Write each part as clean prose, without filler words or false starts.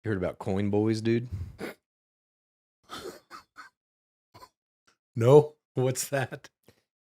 You heard about coin boys, dude? No, what's that?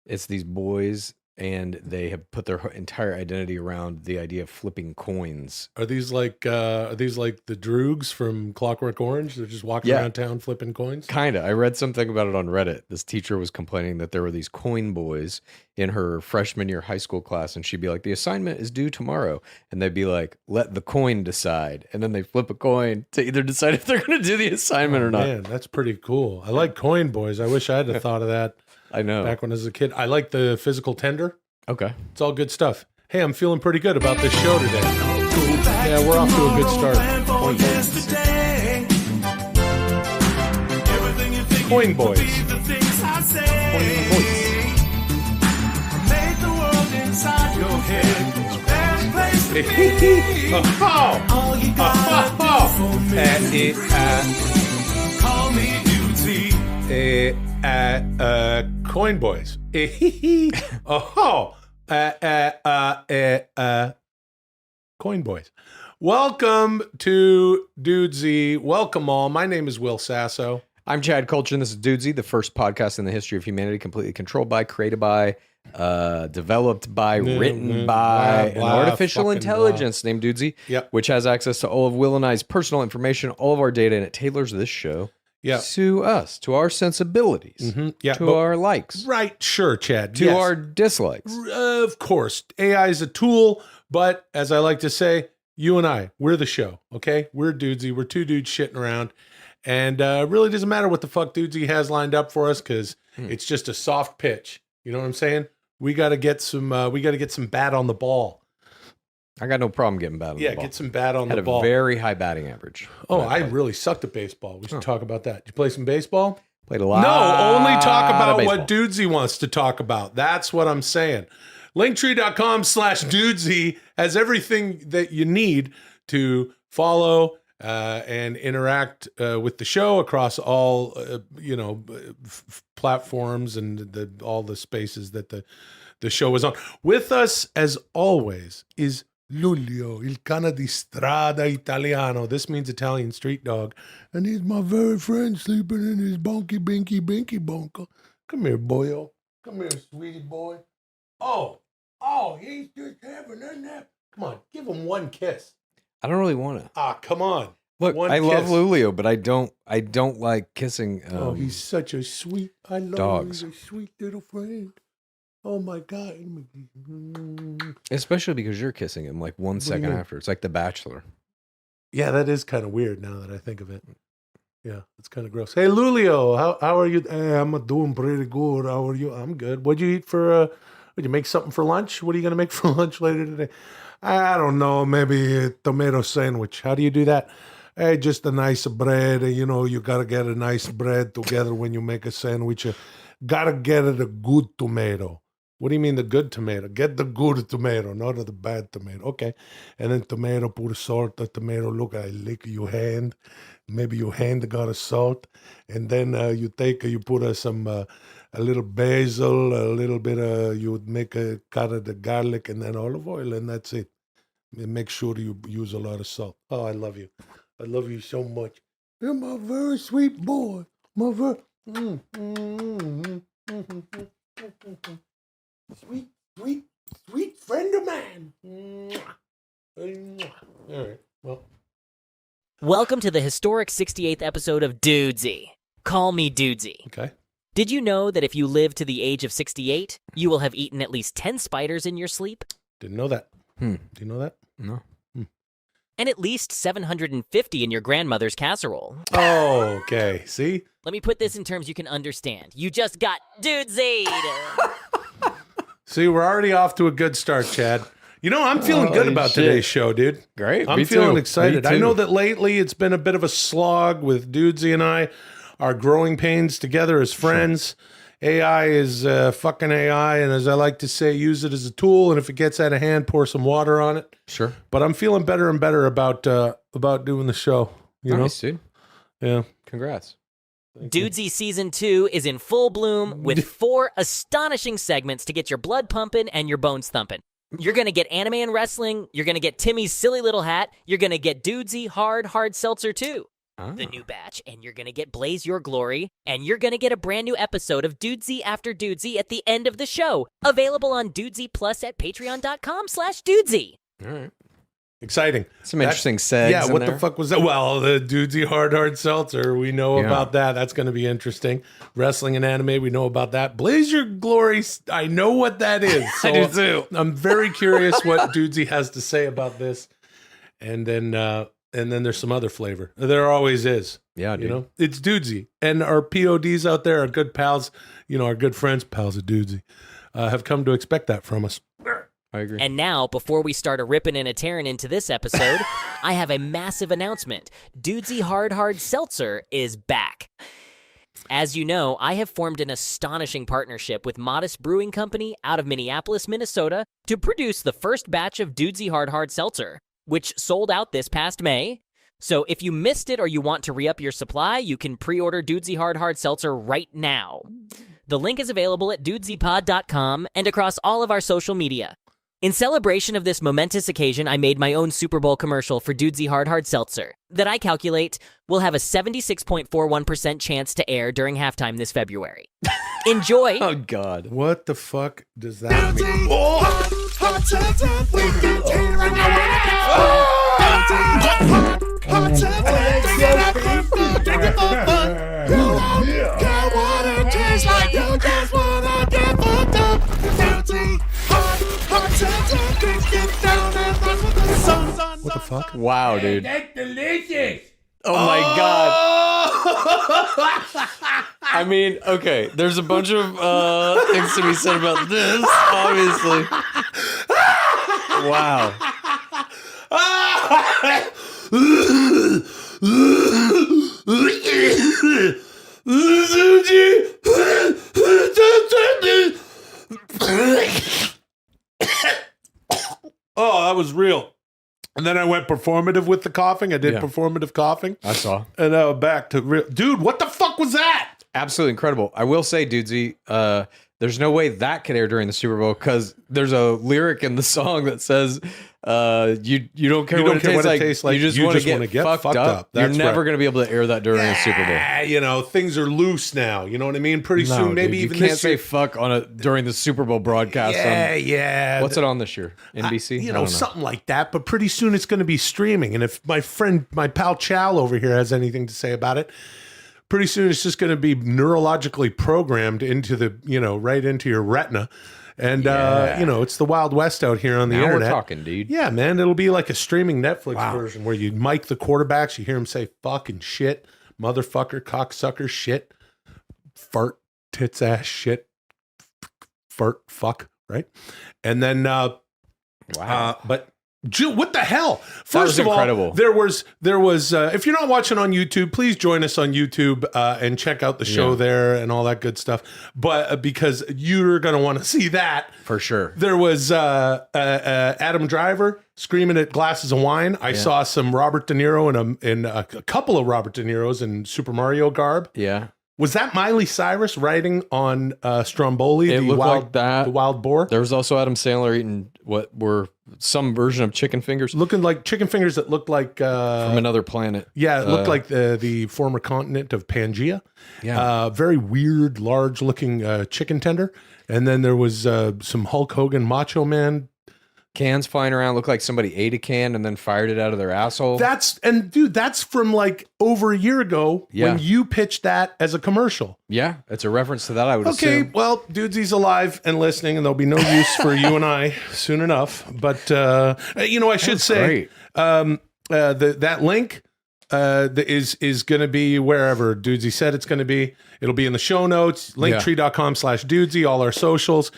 It's these boys, and they have put their entire identity around the idea of flipping coins. Are these like the Droogs from Clockwork Orange? They're just walking around town flipping coins? Kinda. I read something about it on Reddit. This teacher was complaining that there were these coin boys in her freshman year high school class, and she'd be like, the assignment is due tomorrow. And they'd be like, let the coin decide. And then they flip a coin to either decide if they're going to do the assignment or not. Man, that's pretty cool. I like coin boys. I wish I had thought of that. I know. Back when I was a kid. I like the physical tender. Okay. It's all good stuff. Hey, I'm feeling pretty good about this show today. Yeah, we're off to a good start. Coin boys. Coin boys. Coin boys. Coin boys. Welcome to Dudesy. Welcome all. My name is Will Sasso. I'm Chad Kultgen. This is Dudesy, the first podcast in the history of humanity completely controlled by, created by, developed by, written by an artificial intelligence named Dudesy, which has access to all of Will and I's personal information, all of our data, and it tailors this show to us, to our sensibilities, to our likes. Right, sure, Chad. To our dislikes. Of course. AI is a tool, but as I like to say, you and I, we're the show, okay? We're Dudesy. We're two dudes shitting around. And it really doesn't matter what the fuck Dudesy has lined up for us because it's just a soft pitch. You know what I'm saying? We got to get some bat on the ball. I got no problem getting bat on the ball. Yeah, get some bat on the ball. Had a very high batting average. Oh, I really sucked at baseball. We should talk about that. Did you play some baseball? Played a lot. No, only talk about what Dudesy wants to talk about. That's what I'm saying. Linktree.com/Dudesy has everything that you need to follow and interact with the show across all, platforms and all the spaces that the show is on. With us, as always, is Luglio, il cane di strada italiano. This means Italian street dog. And he's my very friend sleeping in his bonky, binky, binky bonka. Come here, boyo. Come here, sweetie boy. Oh, he's just having a nap. Come on, give him one kiss. I don't really want to. Come on. Look, I love Lulio, but I don't like kissing. He's such a sweet. I love dogs. Him. He's a sweet little friend. Oh my God! Especially because you're kissing him like 1 second after. It's like The Bachelor. Yeah, that is kind of weird now that I think of it. Yeah, it's kind of gross. Hey, Lulio, how are you? Hey, I'm doing pretty good. How are you? I'm good. What'd you eat for? Would you make something for lunch? What are you gonna make for lunch later today? I don't know. Maybe a tomato sandwich. How do you do that? Hey, just a nice bread. You got to get a nice bread together when you make a sandwich. You got to get it a good tomato. What do you mean the good tomato? Get the good tomato, not the bad tomato. Okay. And then tomato, put salt. The tomato, look, I lick your hand. Maybe your hand got a salt. And then you put a little basil, a little bit you make a cut of the garlic and then olive oil, and that's it. And make sure you use a lot of salt. Oh, I love you. I love you so much. You're my very sweet boy. My very... Sweet friend of mine. All right, well. Welcome to the historic 68th episode of Dudesy. Call me Dudesy. Okay. Did you know that if you live to the age of 68, you will have eaten at least 10 spiders in your sleep? Didn't know that. Do you know that? No. And at least 750 in your grandmother's casserole. Oh, okay. See? Let me put this in terms you can understand. You just got Dudesied. See, we're already off to a good start, Chad. I'm feeling good about today's show, dude. Great. I'm feeling excited. I know that lately it's been a bit of a slog with Dudesy and I, our growing pains together as friends. Sure. AI is fucking AI, and as I like to say, use it as a tool, and if it gets out of hand, pour some water on it. Sure. But I'm feeling better and better about doing the show. Nice, dude. Yeah. Congrats. Dudesy Season 2 is in full bloom with 4 astonishing segments to get your blood pumping and your bones thumping. You're going to get anime and wrestling. You're going to get Timmy's silly little hat. You're going to get Dudesy hard seltzer too. The new batch, and you're going to get Blaze Your Glory, and you're going to get a brand new episode of Dudesy After Dudesy at the end of the show, available on Dudesy Plus at patreon.com/Dudesy. All right. Exciting. Some interesting segs. Yeah, what there. the fuck was that? Well, the Dudesy hard seltzer, we know about that. That's going to be interesting. Wrestling and anime, we know about that. Blaze Your Glory, I know what that is. So I do too. I'm very curious what Dudesy has to say about this. And then there's some other flavor. There always is. Yeah, dude. You know, it's Dudesy. And our PODs out there, our good pals, our good friends, pals of Dudesy, have come to expect that from us. I agree. And now, before we start a ripping and a tearing into this episode, I have a massive announcement. Dudesy Hard Seltzer is back. As you know, I have formed an astonishing partnership with Modest Brewing Company out of Minneapolis, Minnesota, to produce the first batch of Dudesy Hard Seltzer, which sold out this past May. So if you missed it or you want to re-up your supply, you can pre-order Dudesy Hard Seltzer right now. The link is available at dudesypod.com and across all of our social media. In celebration of this momentous occasion, I made my own Super Bowl commercial for Dudesy Hard Seltzer that I calculate will have a 76.41% chance to air during halftime this February. Enjoy! Oh, God. What the fuck does that mean? Hard seltzer, we can take right hard seltzer, drink it for fun. You don't care what it tastes like, you just wanna get fucked up. Dudesy hard seltzer, drink it down and run with the sun. What the fuck? Wow, dude. That's delicious. Oh, my God. I mean, okay, there's a bunch of things to be said about this, obviously. Wow. Oh, that was real. And then I went performative with the coughing. I did performative coughing. I saw. And now back to real. Dude, what the fuck was that? Absolutely incredible. I will say, Dudesy, there's no way that could air during the Super Bowl because there's a lyric in the song that says, you don't care what it tastes like. You just want to get fucked up. You're never going to be able to air that during a Super Bowl. Things are loose now. You know what I mean? Pretty soon, maybe dude, even you can't say fuck on it during the Super Bowl broadcast. Yeah. What's it on this year? NBC? I don't know. Something like that. But pretty soon it's going to be streaming. And if my pal Chow over here has anything to say about it, pretty soon it's just going to be neurologically programmed into right into your retina. And, it's the Wild West out here on the internet. We're talking, dude. Yeah, man. It'll be like a streaming Netflix version where you mic the quarterbacks. You hear them say fucking shit, motherfucker, cocksucker, shit, fart, tits, ass, shit, fart, fuck, right? And then, but what the hell? First of all, there was. If you're not watching on YouTube, please join us on YouTube and check out the show there and all that good stuff. But because you're going to want to see that for sure. There was Adam Driver screaming at glasses of wine. I saw some Robert De Niro in a couple of Robert De Niro's in Super Mario garb. Yeah. Was that Miley Cyrus riding on Stromboli, the wild boar? There was also Adam Sandler eating what were some version of chicken fingers. Looking like chicken fingers that looked like... from another planet. Yeah, it looked like the former continent of Pangea. Yeah. Very weird, large-looking chicken tender. And then there was some Hulk Hogan Macho Man cans flying around. Looked like somebody ate a can and then fired it out of their asshole. That's from like over a year ago when you pitched that as a commercial. Yeah, it's a reference to that, I would assume. Okay, well, Dudesy's alive and listening, and there'll be no use for you and I soon enough. But, I should say that link is going to be wherever Dudesy said it's going to be. It'll be in the show notes, linktree.com/Dudesy, all our socials.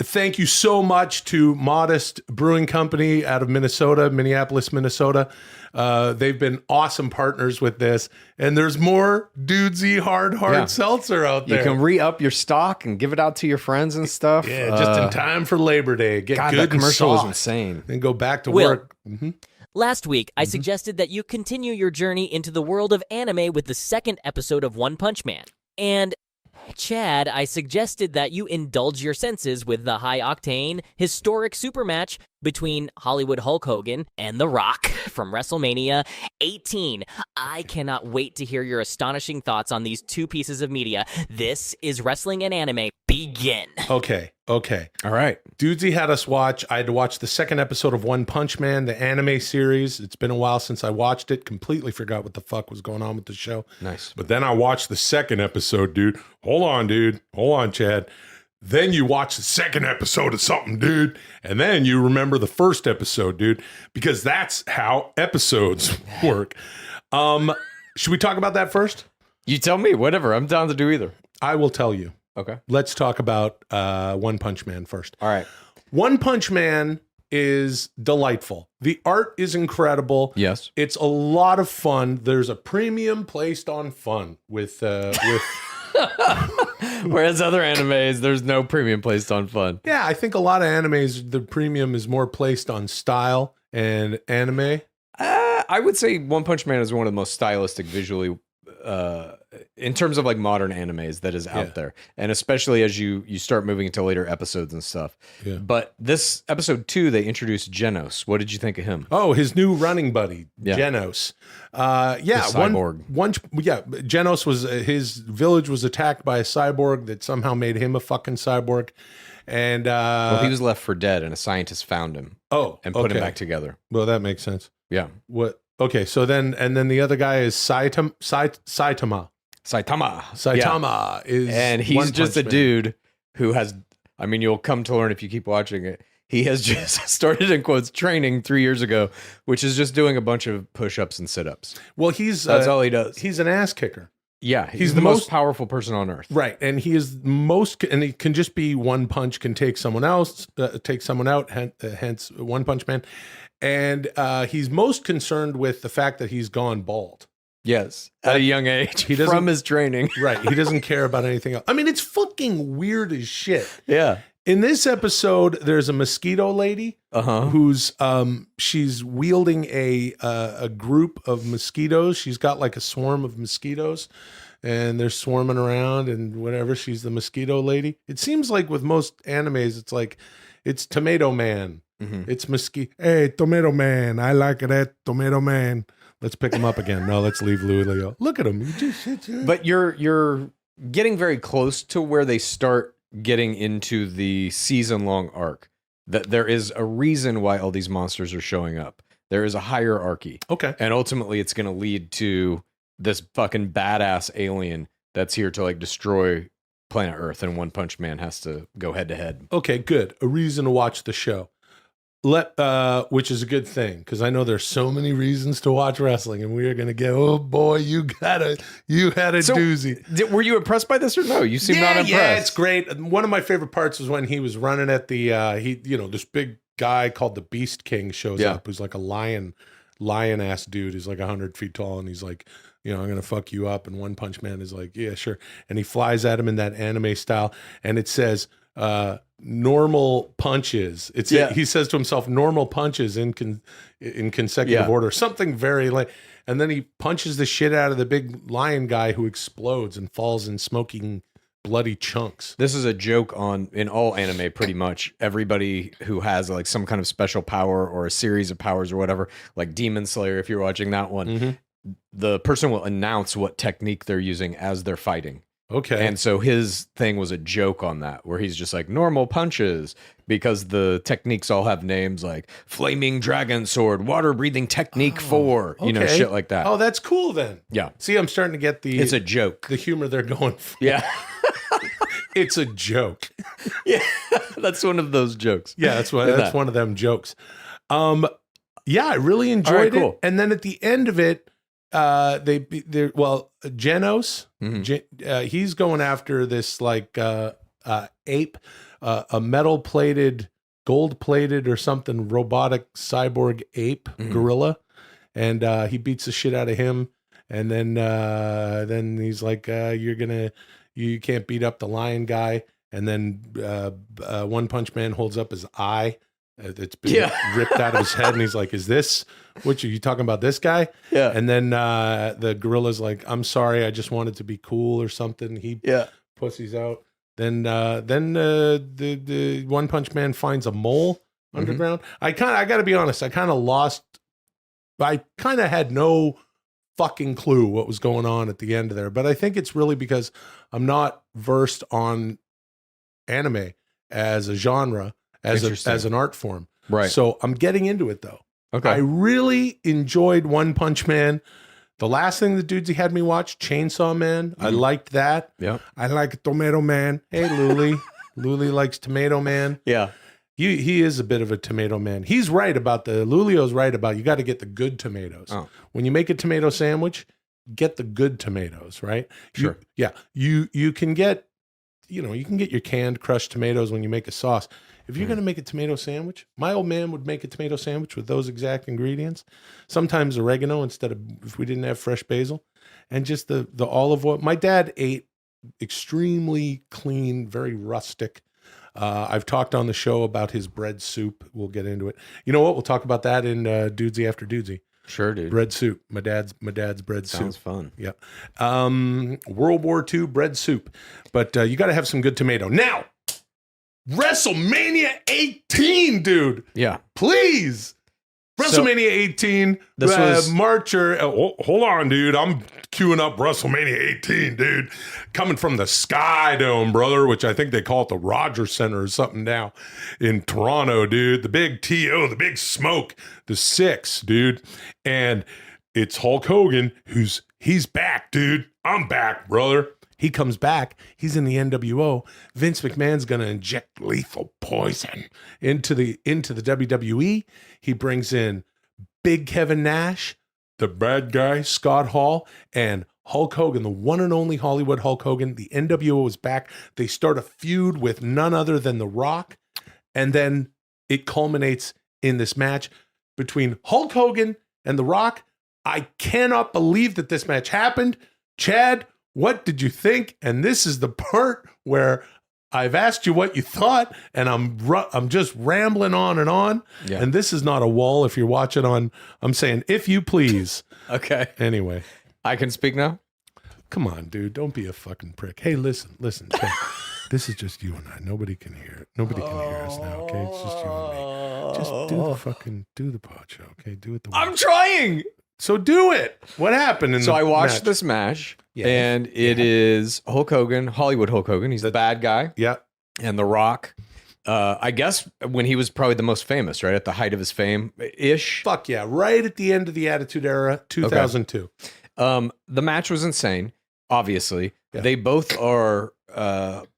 Thank you so much to Modest Brewing Company out of Minneapolis, Minnesota. They've been awesome partners with this. And there's more Dudesy hard seltzer out there. You can re-up your stock and give it out to your friends and stuff. Yeah, just in time for Labor Day. Get good that commercial and was insane. And go back to work. Mm-hmm. Last week, I suggested that you continue your journey into the world of anime with the second episode of One Punch Man. And Chad, I suggested that you indulge your senses with the high-octane, historic super match between Hollywood Hulk Hogan and The Rock from WrestleMania 18. I cannot wait to hear your astonishing thoughts on these two pieces of media. This is Wrestling and Anime. Begin. Okay. All right. Dudesy had us watch. I had to watch the second episode of One Punch Man, the anime series. It's been a while since I watched it. Completely forgot what the fuck was going on with the show. Nice. But then I watched the second episode, dude. Hold on, Chad. Then you watch the second episode of something, dude. And then you remember the first episode, dude. Because that's how episodes work. Should we talk about that first? You tell me. Whatever. I'm down to do either. I will tell you. Okay. Let's talk about One Punch Man first. All right. One Punch Man is delightful. The art is incredible. Yes. It's a lot of fun. There's a premium placed on fun with Whereas other animes, there's no premium placed on fun. Yeah, I think a lot of animes, the premium is more placed on style and anime. I would say One Punch Man is one of the most stylistic visually, in terms of like modern animes that is out there. And especially as you start moving into later episodes and stuff. Yeah. But this episode 2, they introduced Genos. What did you think of him? Oh, his new running buddy, Genos. Cyborg. Genos was, his village was attacked by a cyborg that somehow made him a fucking cyborg. And well, he was left for dead and a scientist found him. And put him back together. Well, that makes sense. Yeah. What? Okay, so then the other guy is Saitama. Is, and he's just a dude who has, I mean, you'll come to learn if you keep watching it. He has just started, in quotes, training 3 years ago, which is just doing a bunch of push-ups and sit-ups. Well, that's all he does. He's an ass kicker. Yeah, he's the most powerful person on earth. Right, and he is and he can just be one punch, can take someone else, take someone out, hence One Punch Man. And he's most concerned with the fact that he's gone bald. Yes, at a young age, from his training. Right, he doesn't care about anything else. I mean, it's fucking weird as shit. Yeah. In this episode, there's a mosquito lady who's she's wielding a group of mosquitoes. She's got like a swarm of mosquitoes, and they're swarming around and whatever. She's the mosquito lady. It seems like with most animes, it's like it's Tomato Man. It's mosquito. Hey, Tomato Man, I like that Tomato Man. Let's pick him up again. No, let's leave Lulio. Look at him. He just sits here. But you're getting very close to where they start getting into the season-long arc. That there is a reason why all these monsters are showing up. There is a hierarchy. Okay. And ultimately it's going to lead to this fucking badass alien that's here to like destroy planet Earth, and One Punch Man has to go head to head. Okay, good. A reason to watch the show. Which is a good thing, because I know there's so many reasons to watch wrestling, and we are going to get, oh boy, you had a doozy. Were you impressed by this or no? You seem not impressed. Yeah, it's great. One of my favorite parts was when he was running at the, this big guy called the Beast King shows up, who's like a lion ass dude. He's like 100 feet tall, and he's like, I'm going to fuck you up. And One Punch Man is like, yeah, sure. And he flies at him in that anime style, and it says, normal punches. He says to himself, normal punches in consecutive order, something very like, and then he punches the shit out of the big lion guy who explodes and falls in smoking bloody chunks. This is a joke in all anime, pretty much. Everybody who has like some kind of special power or a series of powers or whatever, like Demon Slayer, if you're watching that one, the person will announce what technique they're using as they're fighting. Okay. And so his thing was a joke on that, where he's just like normal punches, because the techniques all have names like Flaming Dragon Sword, Water Breathing Technique 4, shit like that. Oh, that's cool then. Yeah. See, I'm starting to get it's a joke. The humor they're going for. Yeah. It's a joke. Yeah. That's one of those jokes. Yeah, that's one of them jokes. I really enjoyed it. And then at the end of it, Genos, he's going after this like ape, a metal-plated, gold-plated or something robotic cyborg ape gorilla, and he beats the shit out of him. And then he's like, you can't beat up the lion guy. And then One Punch Man holds up his eye. It's been ripped out of his head, and he's like, "Is this what you talking about? This guy?" Yeah. And then the gorilla's like, "I'm sorry, I just wanted to be cool or something." He pussies out. Then the One Punch Man finds a mole underground. I got to be honest. I kind of lost. I kind of had no fucking clue what was going on at the end of there. But I think it's really because I'm not versed on anime as a genre, as an art form. Right. So I'm getting into it though. Okay. I really enjoyed One Punch Man. The last thing the dudes he had me watch, Chainsaw Man. I liked that. Yeah. I like Tomato Man. Hey, Luli. Luli likes Tomato Man. Yeah. He is a bit of a tomato man. He's right about Lulio's right about you got to get the good tomatoes. Oh. When you make a tomato sandwich, get the good tomatoes, right? Sure. You can get, you can get your canned crushed tomatoes when you make a sauce. If you're going to make a tomato sandwich, my old man would make a tomato sandwich with those exact ingredients. Sometimes oregano instead of, if we didn't have fresh basil, and just the olive oil. My dad ate extremely clean, very rustic. I've talked on the show about his bread soup. We'll get into it. You know what? We'll talk about that in Dudesy After Dudesy. Sure, dude. Bread soup. My dad's bread soup. Sounds fun. Yeah. World War II bread soup. But you got to have some good tomato. Now, WrestleMania 18, dude. Yeah. Please. WrestleMania 18. This was Marcher. Hold on, dude. I'm queuing up WrestleMania 18, dude. Coming from the Sky Dome, brother, which I think they call it the Rogers Center or something now in Toronto, dude. The big TO, the big smoke, the 6, dude. And it's Hulk Hogan he's back, dude. I'm back, brother. He comes back. He's in the NWO. Vince McMahon's going to inject lethal poison into the WWE. He brings in Big Kevin Nash, the bad guy, Scott Hall, and Hulk Hogan, the one and only Hollywood Hulk Hogan. The NWO is back. They start a feud with none other than The Rock. And then it culminates in this match between Hulk Hogan and The Rock. I cannot believe that this match happened. Chad, what did you think? And this is the part where I've asked you what you thought, and I'm just rambling on and on. Yeah. And this is not a wall. If you're watching on, I'm saying, if you please. Okay. Anyway, I can speak now? come on, dude. Don't be a fucking prick. Hey, listen. Chad, this is just you and I. Nobody can hear it. Nobody can hear us now. Okay, it's just you and me. Just do the pod show. Okay, do it the way. I'm trying. So do it. What happened? So I watched this match, and it is Hulk Hogan, Hollywood Hulk Hogan. He's the bad guy. Yeah. And The Rock. I guess when he was probably the most famous, right? At the height of his fame-ish. Fuck yeah. Right at the end of the Attitude Era, 2002. Okay. The match was insane, obviously. Yeah. They both are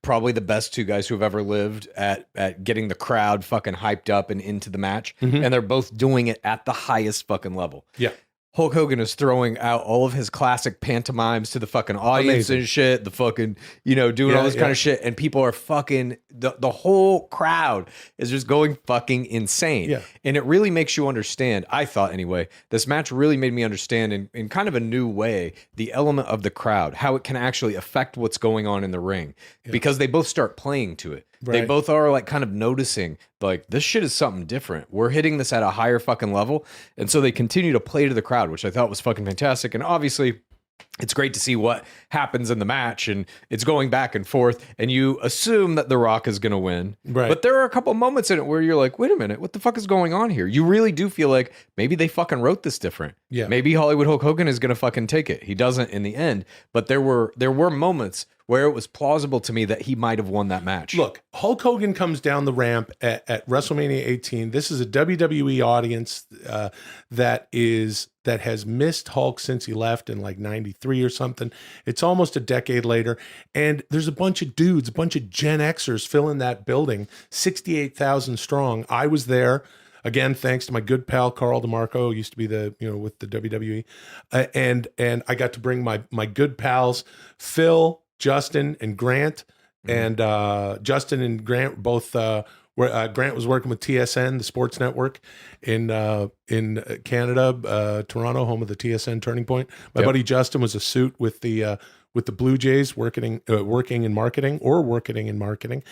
probably the best two guys who have ever lived at getting the crowd fucking hyped up and into the match. Mm-hmm. And they're both doing it at the highest fucking level. Yeah. Hulk Hogan is throwing out all of his classic pantomimes to the fucking audience and shit, the fucking, doing all this kind of shit. And people are fucking, the whole crowd is just going fucking insane. Yeah. And it really makes you understand, I thought anyway, this match really made me understand in kind of a new way, the element of the crowd, how it can actually affect what's going on in the ring. Yeah. Because they both start playing to it. Right. They both are like kind of noticing like this shit is something different. We're hitting this at a higher fucking level. And so they continue to play to the crowd, which I thought was fucking fantastic. And obviously it's great to see what happens in the match and it's going back and forth and you assume that The Rock is going to win. Right. But there are a couple moments in it where you're like, wait a minute, what the fuck is going on here? You really do feel like maybe they fucking wrote this different. Yeah. Maybe Hollywood Hulk Hogan is going to fucking take it. He doesn't in the end, but there were moments where it was plausible to me that he might have won that match. Look, Hulk Hogan comes down the ramp at WrestleMania 18. This is a WWE audience that has missed Hulk since he left in like 93 or something. It's almost a decade later. And there's a bunch of dudes, a bunch of Gen Xers filling that building, 68,000 strong. I was there. Again, thanks to my good pal Carl DeMarco, used to be with the WWE, and I got to bring my good pals Phil, Justin, and Grant. And Justin and Grant both Grant was working with TSN, the sports network in Canada, Toronto, home of the TSN Turning Point. My buddy Justin was a suit with the Blue Jays, working in marketing.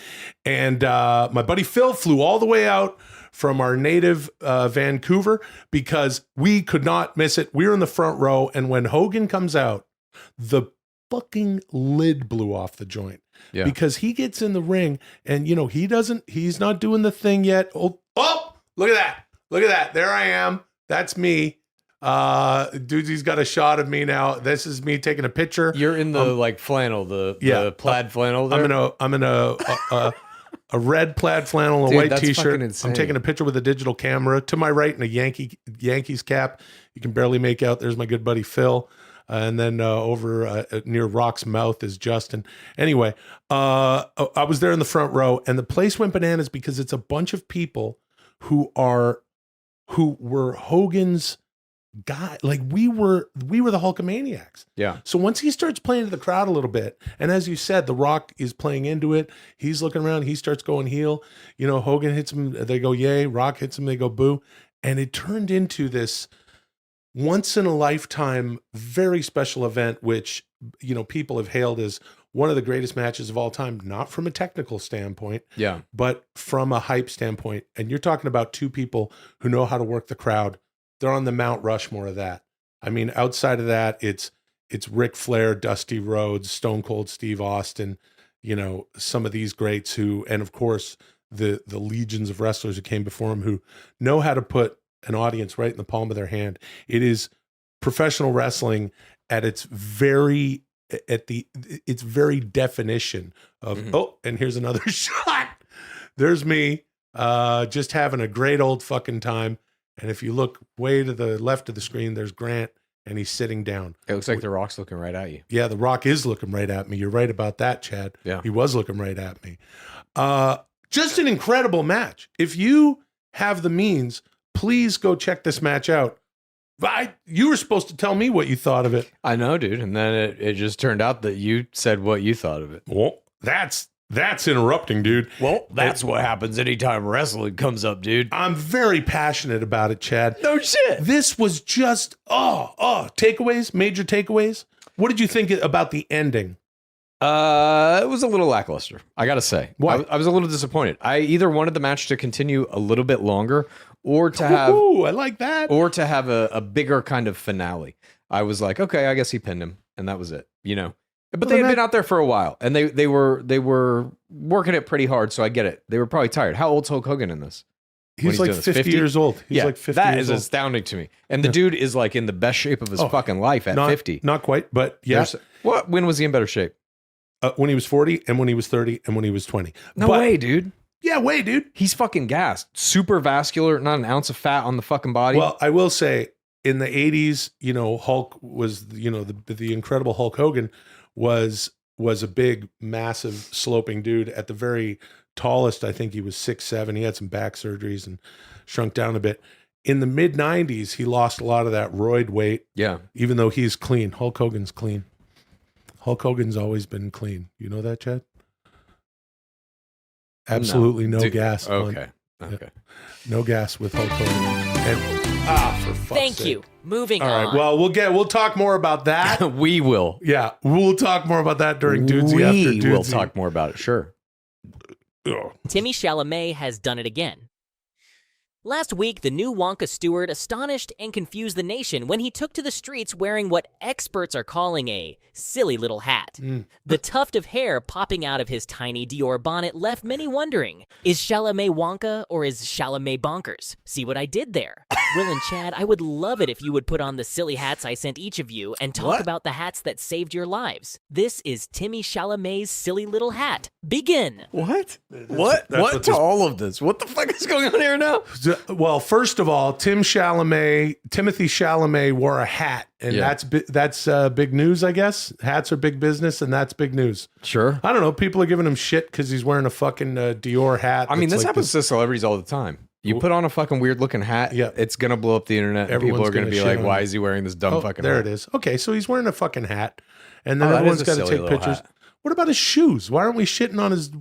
And my buddy Phil flew all the way out from our native Vancouver because we could not miss it. We were in the front row, and when Hogan comes out, the fucking lid blew off the joint. Yeah. Because he gets in the ring and, he's not doing the thing yet. Oh, look at that. Look at that. There I am. That's me. Dudesey's got a shot of me now. This is me taking a picture. You're in the flannel, the plaid flannel there? I'm in a red plaid flannel and a white t-shirt. I'm taking a picture with a digital camera. To my right in a Yankees cap. You can barely make out. There's my good buddy Phil. And then over near Rock's mouth is Justin. Anyway, I was there in the front row, and the place went bananas because it's a bunch of people who were Hogan's guy. Like we were the Hulkamaniacs. Yeah. So once he starts playing to the crowd a little bit, and as you said, The Rock is playing into it. He's looking around. He starts going heel. Hogan hits him. They go yay. Rock hits him. They go boo. And it turned into this once in a lifetime, very special event, which, people have hailed as one of the greatest matches of all time, not from a technical standpoint, but from a hype standpoint. And you're talking about two people who know how to work the crowd. They're on the Mount Rushmore of that. I mean, outside of that, it's Ric Flair, Dusty Rhodes, Stone Cold Steve Austin, some of these greats who, and of course, the legions of wrestlers who came before him who know how to put an audience right in the palm of their hand. It is professional wrestling at its very definition of, and here's another shot. There's me just having a great old fucking time. And if you look way to the left of the screen, there's Grant, and he's sitting down. It looks like The Rock's looking right at you. Yeah, The Rock is looking right at me. You're right about that, Chad. Yeah. He was looking right at me. Just an incredible match. If you have the means, please go check this match out. You were supposed to tell me what you thought of it. I know, dude. And then it just turned out that you said what you thought of it. Well, that's interrupting, dude. Well, that's what happens anytime wrestling comes up, dude. I'm very passionate about it, Chad. No shit. This was just, takeaways, major takeaways. What did you think about the ending? It was a little lackluster, I gotta say. Why? I was a little disappointed. I either wanted the match to continue a little bit longer or to have... Ooh, I like that. Or to have a bigger kind of finale. I was like, okay, I guess he pinned him, and that was it, But they had been out there for a while, and they were working it pretty hard, so I get it. They were probably tired. How old's Hulk Hogan in this? He's like 50 years old. He's like 50 that years is old. Astounding to me. And the dude is like in the best shape of his fucking life at 50. Not quite, but yeah. When was he in better shape? When he was 40, and when he was 30, and when he was 20. No way, dude. Yeah, way, dude. He's fucking gassed. Super vascular, not an ounce of fat on the fucking body. Well, I will say, in the 80s, Hulk was, the incredible Hulk Hogan was a big, massive, sloping dude. At the very tallest, I think he was 6'7". He had some back surgeries and shrunk down a bit. In the mid 90s, he lost a lot of that roid weight. Yeah. Even though he's clean. Hulk Hogan's clean. Hulk Hogan's always been clean. You know that, Chad? Absolutely no gas. Okay. No gas with Hulk Hogan. And, for fuck's Thank sake. you. Moving All on. right. Well, we'll talk more about that. We will. Yeah, we'll talk more about that during Dudesy after Dudesy. We will talk more about it, sure. Ugh. Timmy Chalamet has done it again. Last week, the new Wonka steward astonished and confused the nation when he took to the streets wearing what experts are calling a silly little hat. The tuft of hair popping out of his tiny Dior bonnet left many wondering, is Chalamet Wonka or is Chalamet bonkers? See what I did there? Will and Chad, I would love it if you would put on the silly hats I sent each of you and talk about the hats that saved your lives. This is Timmy Chalamet's silly little hat. Begin. What? What to all of this? What the fuck is going on here now? Well, first of all, Timothy Chalamet wore a hat, and that's big news, I guess. Hats are big business, and that's big news. Sure. I don't know. People are giving him shit because he's wearing a fucking Dior hat. I mean, this happens to celebrities all the time. You put on a fucking weird looking hat, it's gonna blow up the internet, and people are gonna be like, "Why is he wearing this dumb fucking there hat?" it is. Okay, so he's wearing a fucking hat, and then everyone's got to take pictures. Hat. What about his shoes? Why aren't we shitting on his,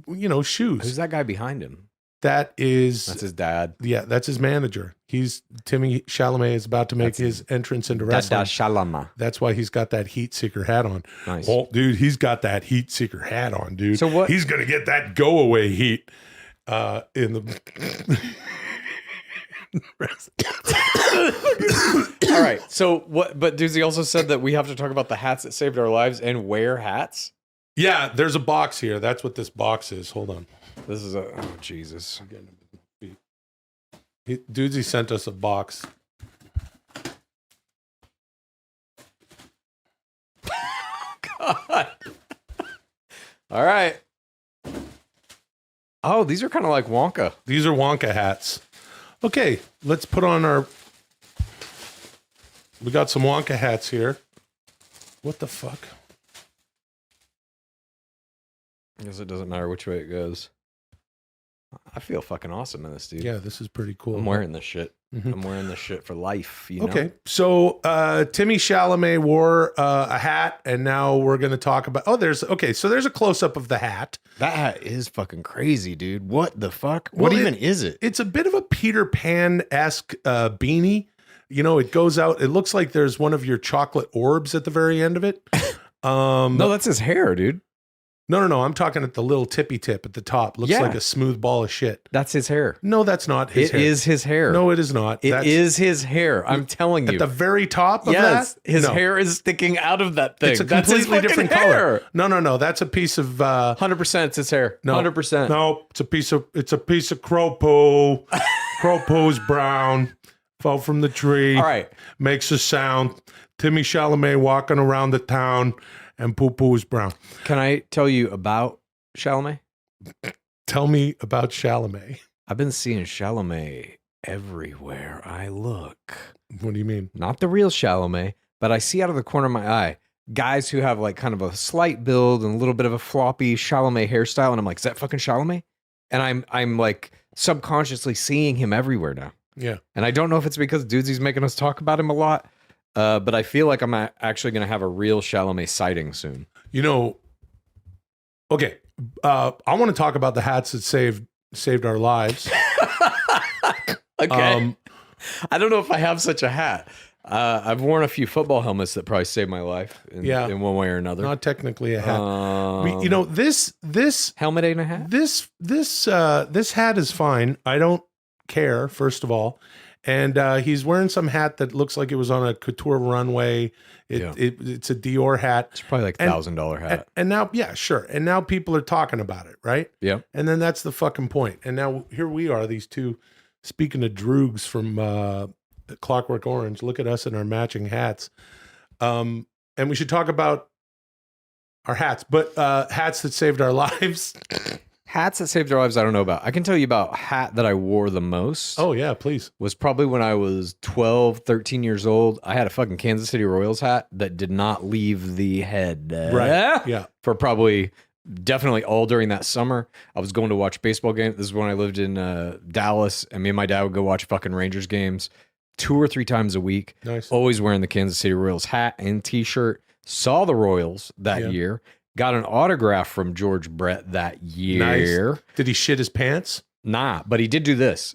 shoes? Who's that guy behind him? That's his dad. Yeah, that's his manager. Timmy Chalamet is about to make his entrance into wrestling. Dada Chalamet. That's why he's got that heat seeker hat on. Nice. Well, dude, he's got that heat seeker hat on, dude. So what? He's gonna get that go away heat in the. All right. So what? But Doozy also said that we have to talk about the hats that saved our lives and wear hats. Yeah, there's a box here. That's what this box is. Hold on. This is oh Jesus. Dudesy sent us a box. God. All right. Oh, these are kind of like Wonka. These are Wonka hats. Okay, let's put on our... We got some Wonka hats here. What the fuck? I guess it doesn't matter which way it goes. I feel fucking awesome in this, dude. Yeah, this is pretty cool. I'm wearing this shit. Mm-hmm. I'm wearing this shit for life. You know? Okay, so Timmy Chalamet wore a hat, and now we're going to talk about... Oh, there's a close-up of the hat. That hat is fucking crazy, dude. What the fuck? What even is it? It's a bit of a Peter Pan-esque beanie. You know, it goes out... It looks like there's one of your chocolate orbs at the very end of it. No, that's his hair, dude. No. I'm talking at the little tippy tip at the top. Looks like a smooth ball of shit. That's his hair. No, that's not his hair. It is his hair. No, it is not. It is his hair. I'm telling you. At the very top of that? His hair is sticking out of that thing. It's a That's completely his different hair. color. No. That's a piece of 100% it's his hair. No, 100%. No, it's a piece of crow poo. Crow poo's brown. Fell from the tree. All right. Makes a sound. Timmy Chalamet walking around the town and poo poo is brown. Can I tell you about Chalamet? Tell me about Chalamet. I've been seeing Chalamet everywhere I look. What do you mean? Not the real Chalamet, but I see out of the corner of my eye guys who have like kind of a slight build and a little bit of a floppy Chalamet hairstyle, and I'm like, is that fucking Chalamet? And I'm like subconsciously seeing him everywhere now. Yeah. And I don't know if it's because Dudesy's making us talk about him a lot, but I feel like I'm actually going to have a real Chalamet sighting soon. You know, okay. I want to talk about the hats that saved our lives. Okay. I don't know if I have such a hat. I've worn a few football helmets that probably saved my life in one way or another. Not technically a hat. You know, this helmet ain't a hat. This hat is fine. I don't care, first of all. And he's wearing some hat that looks like it was on a couture runway. It's a Dior hat. It's probably like $1,000 hat. And now, yeah, sure. And now people are talking about it, right? Yeah. And then that's the fucking point. And now here we are, these two, speaking of droogs from Clockwork Orange. Look at us in our matching hats. And we should talk about our hats, but hats that saved our lives. Hats that saved our lives, I don't know about. I can tell you about a hat that I wore the most. Oh, yeah, please. Was probably when I was 12, 13 years old. I had a fucking Kansas City Royals hat that did not leave the head. Right, yeah. For probably, definitely all during that summer. I was going to watch baseball games. This is when I lived in Dallas, and me and my dad would go watch fucking Rangers games 2 or 3 times a week. Nice. Always wearing the Kansas City Royals hat and t-shirt. Saw the Royals that year. Got an autograph from George Brett that year. Nice. Did he shit his pants? Nah, but he did do this.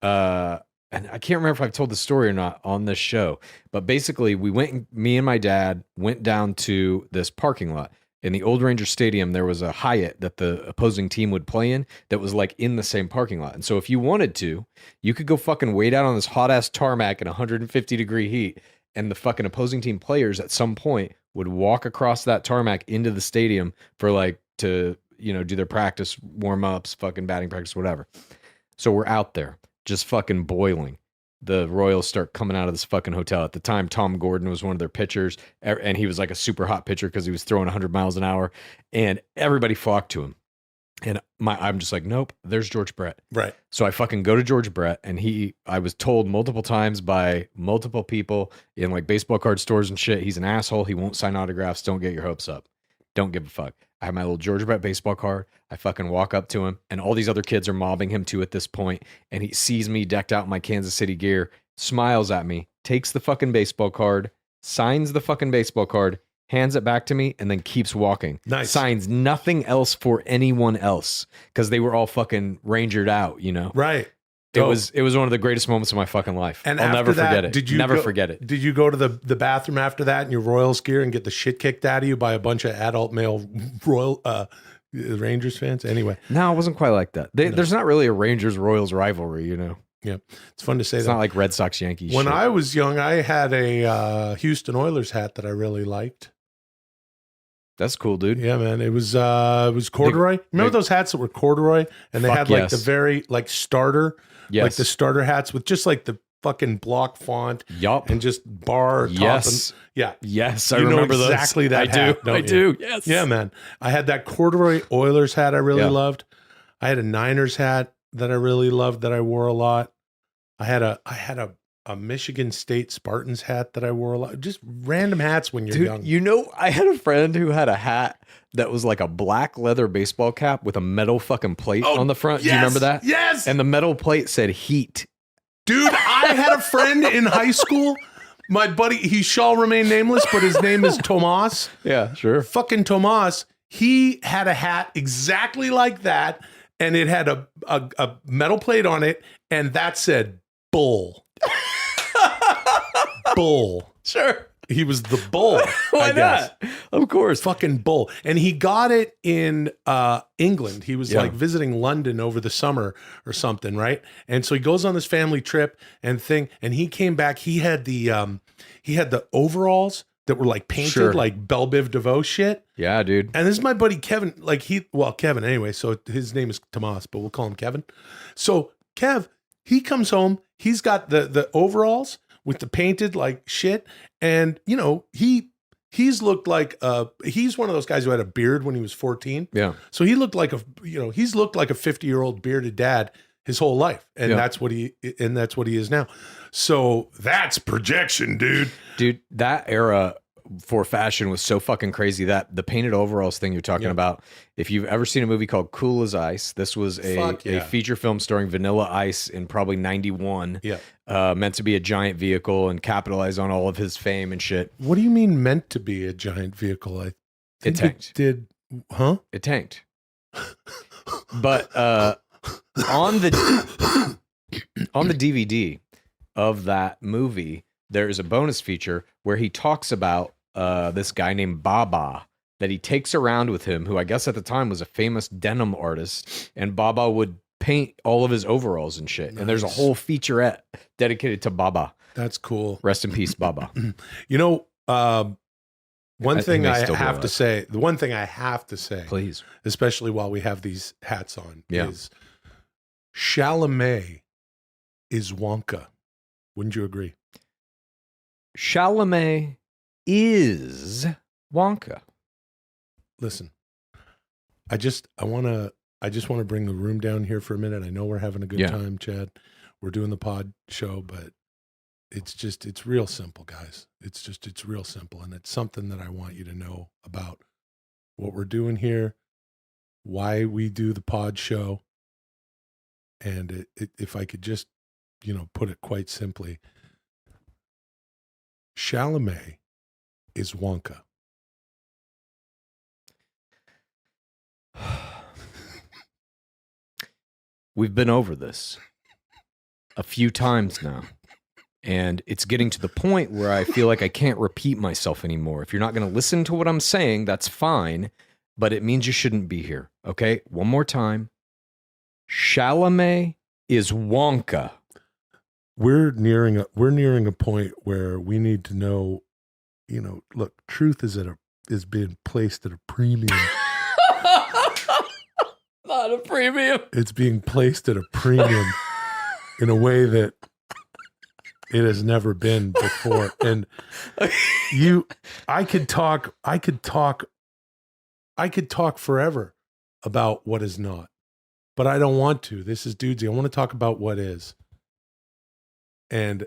And I can't remember if I've told the story or not on this show. But basically, me and my dad went down to this parking lot. In the old Ranger Stadium, there was a Hyatt that the opposing team would play in that was like in the same parking lot. And so if you wanted to, you could go fucking wait out on this hot ass tarmac in 150-degree heat. And the fucking opposing team players at some point would walk across that tarmac into the stadium for like to, do their practice, warm ups, fucking batting practice, whatever. So we're out there just fucking boiling. The Royals start coming out of this fucking hotel. At the time, Tom Gordon was one of their pitchers, and he was like a super hot pitcher because he was throwing 100 miles an hour, and everybody flocked to him. And I'm just like, nope, there's George Brett. Right. So I fucking go to George Brett, and I was told multiple times by multiple people in like baseball card stores and shit, he's an asshole. He won't sign autographs. Don't get your hopes up. Don't give a fuck. I have my little George Brett baseball card. I fucking walk up to him, and all these other kids are mobbing him too at this point. And he sees me decked out in my Kansas City gear, smiles at me, takes the fucking baseball card, signs the fucking baseball card, hands it back to me, and then keeps walking. Nice. Signs nothing else for anyone else because they were all fucking rangered out, Right. It was one of the greatest moments of my fucking life. And I'll never that, forget it. Did you forget it. Did you go to the bathroom after that in your Royals gear and get the shit kicked out of you by a bunch of adult male Rangers fans? Anyway. No, it wasn't quite like that. There's not really a Rangers-Royals rivalry, Yeah, it's fun to say It's that. not like Red Sox Yankees. When shit. I was young, I had a Houston Oilers hat that I really liked. That's cool, dude. Yeah, man. It was corduroy. Remember those hats that were corduroy and they had like the very like starter, like the starter hats with just like the fucking block font. Yup. And just bar top. Yes. Yeah. Yes. I remember exactly those. that hat. I do. Yes. Yeah, man. I had that corduroy Oilers hat I really loved. I had a Niners hat that I really loved that I wore a lot. I had a Michigan State Spartans hat that I wore a lot. Just random hats when you're young. You know, I had a friend who had a hat that was like a black leather baseball cap with a metal fucking plate on the front. Yes, do you remember that? Yes. And the metal plate said heat. Dude, I had a friend in high school. My buddy, he shall remain nameless, but his name is Tomas. Yeah, sure. Fucking Tomas. He had a hat exactly like that, and it had a metal plate on it, and that said bull. Bull. Sure. He was the bull. Why I guess. not? Of course. Fucking bull. And he got it in England. He was like visiting London over the summer or something, right? And so he goes on this family trip and he came back. He had the overalls that were like painted like Belle Biv DeVoe shit. Yeah, dude. And this is my buddy Kevin. Kevin anyway. So his name is Tomas, but we'll call him Kevin. So Kev, he comes home. He's got the overalls with the painted like shit. And, you know, he's looked like, he's one of those guys who had a beard when he was 14. Yeah. So he looked like he's looked like a 50-year-old bearded dad his whole life. And that's what he is now. So that's projection, dude. Dude, that era for fashion was so fucking crazy that the painted overalls thing you're talking about, if you've ever seen a movie called Cool as Ice, this was a feature film starring Vanilla Ice in probably 91. Yeah. Meant to be a giant vehicle and capitalize on all of his fame and shit. What do you mean meant to be a giant vehicle? I think it tanked. It tanked. But on the DVD of that movie, there's a bonus feature where he talks about this guy named Baba that he takes around with him, who I guess at the time was a famous denim artist, and Baba would paint all of his overalls and shit. Nice. And there's a whole featurette dedicated to Baba. That's cool. Rest in peace, Baba. You know, one thing I have to say, please, especially while we have these hats on, is Chalamet is Wonka. Wouldn't you agree? Chalamet is Wonka. Listen, I just want to bring the room down here for a minute. I know we're having a good time, Chad. We're doing the pod show, but it's real simple, guys. It's real simple. And it's something that I want you to know about what we're doing here, why we do the pod show. And if I could just, put it quite simply, Chalamet is Wonka. We've been over this a few times now, and it's getting to the point where I feel like I can't repeat myself anymore. If you're not going to listen to what I'm saying, that's fine, but it means you shouldn't be here. Okay? One more time. Chalamet is Wonka. We're nearing a point where we need to know, look, truth is being placed at a premium. Not a premium. It's being placed at a premium in a way that it has never been before. And I could talk forever about what is not, but I don't want to. This is Dudesy. I want to talk about what is. And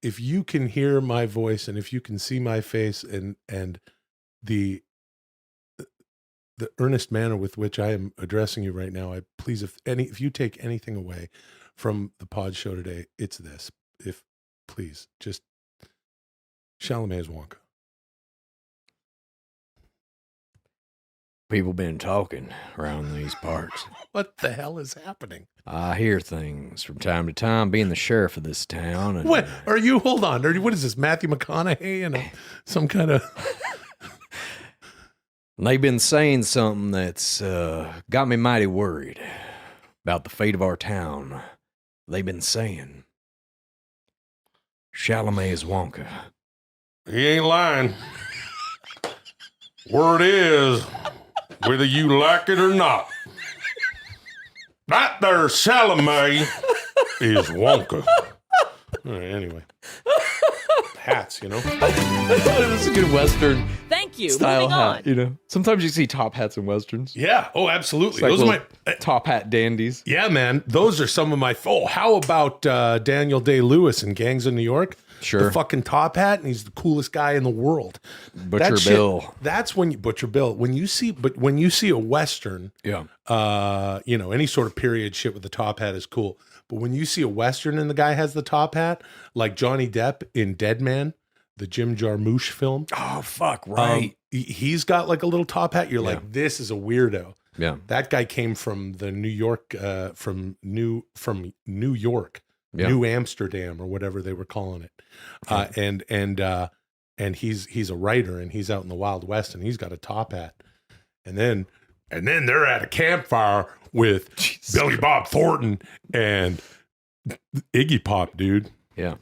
if you can hear my voice and if you can see my face and the earnest manner with which I am addressing you right now, if you take anything away from the pod show today, it's this. Please, just Chalamet is Wonka. People been talking around these parts. What the hell is happening? I hear things from time to time, being the sheriff of this town. And, what are you? Hold on. What is this? Matthew McConaughey and some kind of. They've been saying something that's got me mighty worried about the fate of our town. they've been saying Chalamet is Wonka. He ain't lying. Word is, whether you like it or not, that there Chalamet is Wonka. Anyway. Hats, you know? This is a good Western Thank you. style Moving hat, on. you know? Sometimes you see top hats in Westerns. Yeah. Oh, absolutely. Like Those are my... top hat dandies. Yeah, man. Those are some of my... Oh, how about Daniel Day-Lewis in Gangs of New York? Sure. The fucking top hat, and he's the coolest guy in the world. Butcher That shit- Bill. That's when you... Butcher Bill. When you see a Western, Yeah. you know, any sort of period shit with the top hat is cool. But when you see a Western and the guy has the top hat, like Johnny Depp in Dead Man, the Jim Jarmusch film. Oh, fuck, right. He's got like a little top hat. You're like, this is a weirdo. Yeah. That guy came from the New York, from New York, Yeah. New Amsterdam, or whatever they were calling it. And he's a writer, and he's out in the Wild West, and he's got a top hat. And then they're at a campfire with Billy Bob Thornton and Iggy Pop, dude. Yeah.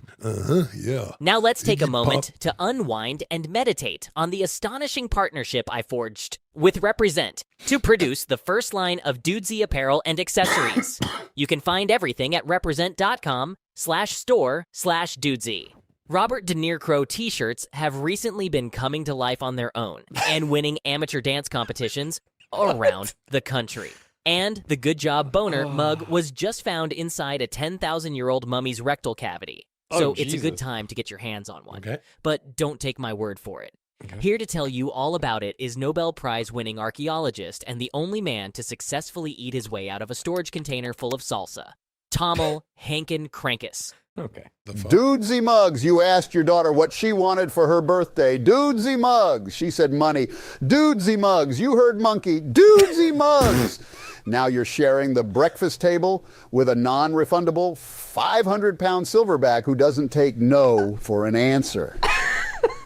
Yeah. Now let's take a Iggy moment to unwind and meditate on the astonishing partnership I forged with Represent to produce the first line of Dudesy apparel and accessories. You can find everything at represent.com/store/Dudesy. Robert Dudecrew t-shirts have recently been coming to life on their own and winning amateur dance competitions around the country. And the Good Job Boner mug was just found inside a 10,000-year-old mummy's rectal cavity. So it's a good time to get your hands on one. Okay. But don't take my word for it. Here to tell you all about it is Nobel Prize-winning archaeologist and the only man to successfully eat his way out of a storage container full of salsa, Tommel Hankin Krankus. Okay. Dudesy Muggs, you asked your daughter what she wanted for her birthday. Dudesy Muggs. She said money. Dudesy Muggs, you heard monkey. Dudesy Muggs. Now you're sharing the breakfast table with a non-refundable 500-pound silverback who doesn't take no for an answer.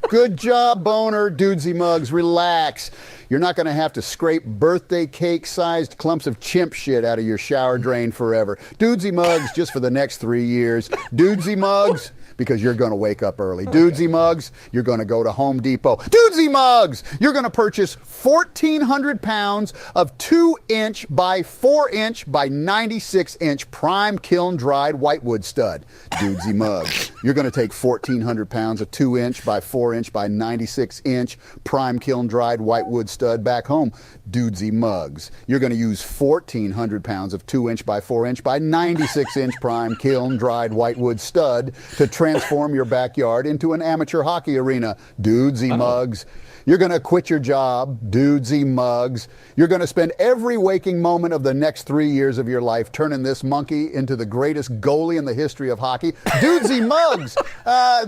Good job, Boner. Dudesy Muggs, relax. You're not going to have to scrape birthday cake-sized clumps of chimp shit out of your shower drain forever. Dudesy Muggs, just for the next 3 years. Dudesy Muggs, because you're going to wake up early. Dudesy Muggs, you're going to go to Home Depot. Dudesy Muggs, you're going to purchase 1,400 pounds of 2-inch by 4-inch by 96-inch prime kiln-dried whitewood stud. Dudesy Muggs, you're going to take 1,400 pounds of 2-inch by 4-inch by 96-inch prime kiln-dried whitewood stud back home. Dudesy Muggs, you're going to use 1,400 pounds of 2-inch by 4-inch by 96-inch prime kiln-dried whitewood stud to transform your backyard into an amateur hockey arena. Dudesy Muggs, you're going to quit your job. Dudesy Muggs, you're going to spend every waking moment of the next 3 years of your life turning this monkey into the greatest goalie in the history of hockey. Dudesy Muggs,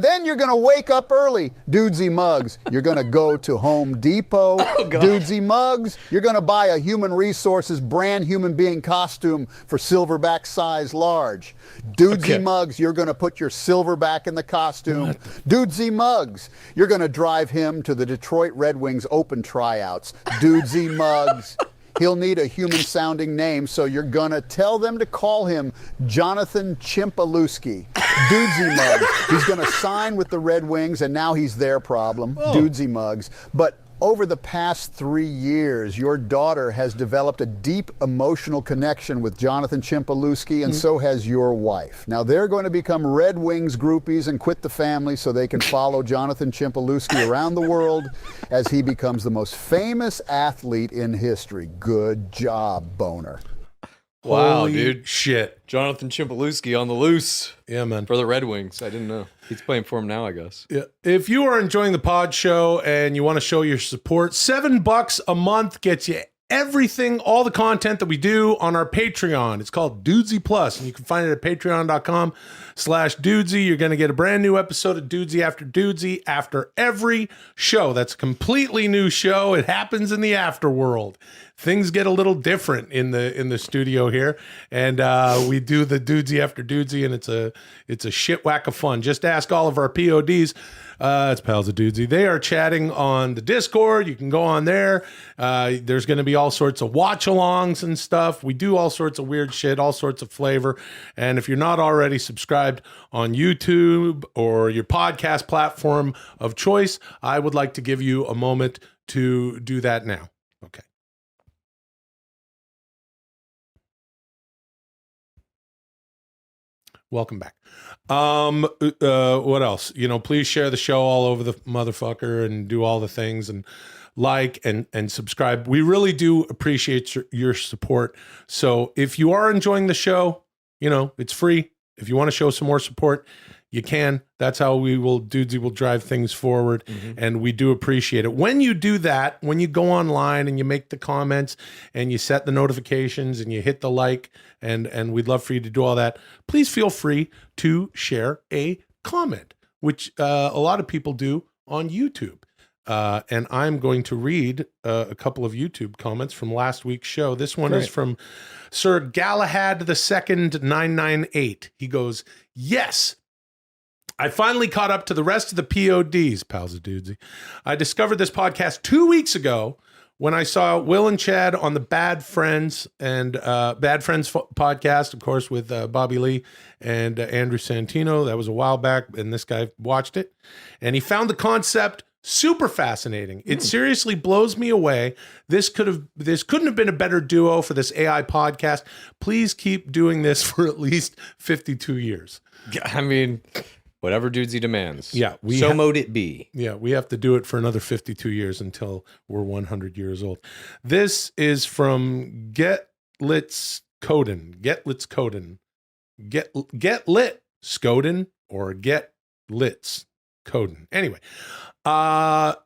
then you're going to wake up early. Dudesy Muggs, you're going to go to Home Depot. Dudesy Muggs, you're going to buy a human resources brand human being costume for silverback size large. Dudesy Muggs, you're going to put your silverback in the costume. Dudesy Muggs, you're going to drive him to the Detroit Red Wings open tryouts. Dudesy Muggs, he'll need a human-sounding name, so you're going to tell them to call him Jonathan Chimpalewski. Dudesy Muggs, he's going to sign with the Red Wings, and now he's their problem. Dudesy Muggs. But over the past 3 years, your daughter has developed a deep emotional connection with Jonathan Chimpalewski, and so has your wife. Now, they're going to become Red Wings groupies and quit the family so they can follow Jonathan Chimpalewski around the world as he becomes the most famous athlete in history. Good job, Boner. Wow, Holy dude. shit. Jonathan Chimpalewski on the loose Yeah, man. for the Red Wings. I didn't know. He's playing for him now, I guess. Yeah. If you are enjoying the pod show and you want to show your support, $7 a month gets you everything, all the content that we do on our Patreon. It's called Dudesy Plus, and you can find it at patreon.com/Dudesy. You're going to get a brand new episode of Dudesy after every show. That's a completely new show. It happens in the afterworld. Things get a little different in the studio here, and we do the Dudesy after Dudesy, and it's a shit whack of fun. Just ask all of our PODs. It's Pals of Dudesy. They are chatting on the Discord. You can go on there. There's going to be all sorts of watch-alongs and stuff. We do all sorts of weird shit, all sorts of flavor. And if you're not already subscribed on YouTube or your podcast platform of choice, I would like to give you a moment to do that now. Okay. Welcome back. What else? Please share the show all over the motherfucker and do all the things and like and subscribe. We really do appreciate your support. So if you are enjoying the show, it's free. If you want to show some more support, you can. That's how Dudesy will drive things forward. And we do appreciate it. When you do that, when you go online and you make the comments and you set the notifications and you hit the like, and we'd love for you to do all that, please feel free to share a comment, which a lot of people do on YouTube. And I'm going to read a couple of YouTube comments from last week's show. This one is from Sir Galahad II 998. He goes, yes, I finally caught up to the rest of the PODs, Pals of Dudesy. I discovered this podcast 2 weeks ago when I saw Will and Chad on the Bad Friends and podcast, of course, with Bobby Lee and Andrew Santino. That was a while back, and this guy watched it. And he found the concept super fascinating. It seriously blows me away. This couldn't have been a better duo for this AI podcast. Please keep doing this for at least 52 years. I mean, whatever Dudesy demands. Yeah. Mote it be. Yeah, we have to do it for another 52 years until we're 100 years old. This is from Getlitz Coden. Get lit Skoden or Get Litz Coden. Anyway,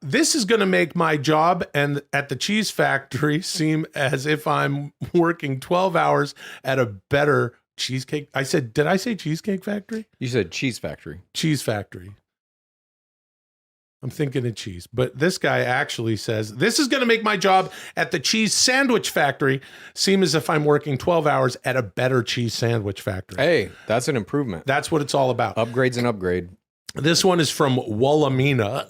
this is going to make my job and at the cheese factory seem as if I'm working 12 hours at a better cheesecake. Did I say Cheesecake Factory? You said Cheese Factory. Cheese Factory. I'm thinking of cheese. But this guy actually says, this is going to make my job at the cheese sandwich factory seem as if I'm working 12 hours at a better cheese sandwich factory. Hey, that's an improvement. That's what it's all about. Upgrades and upgrade. This one is from Wallamina.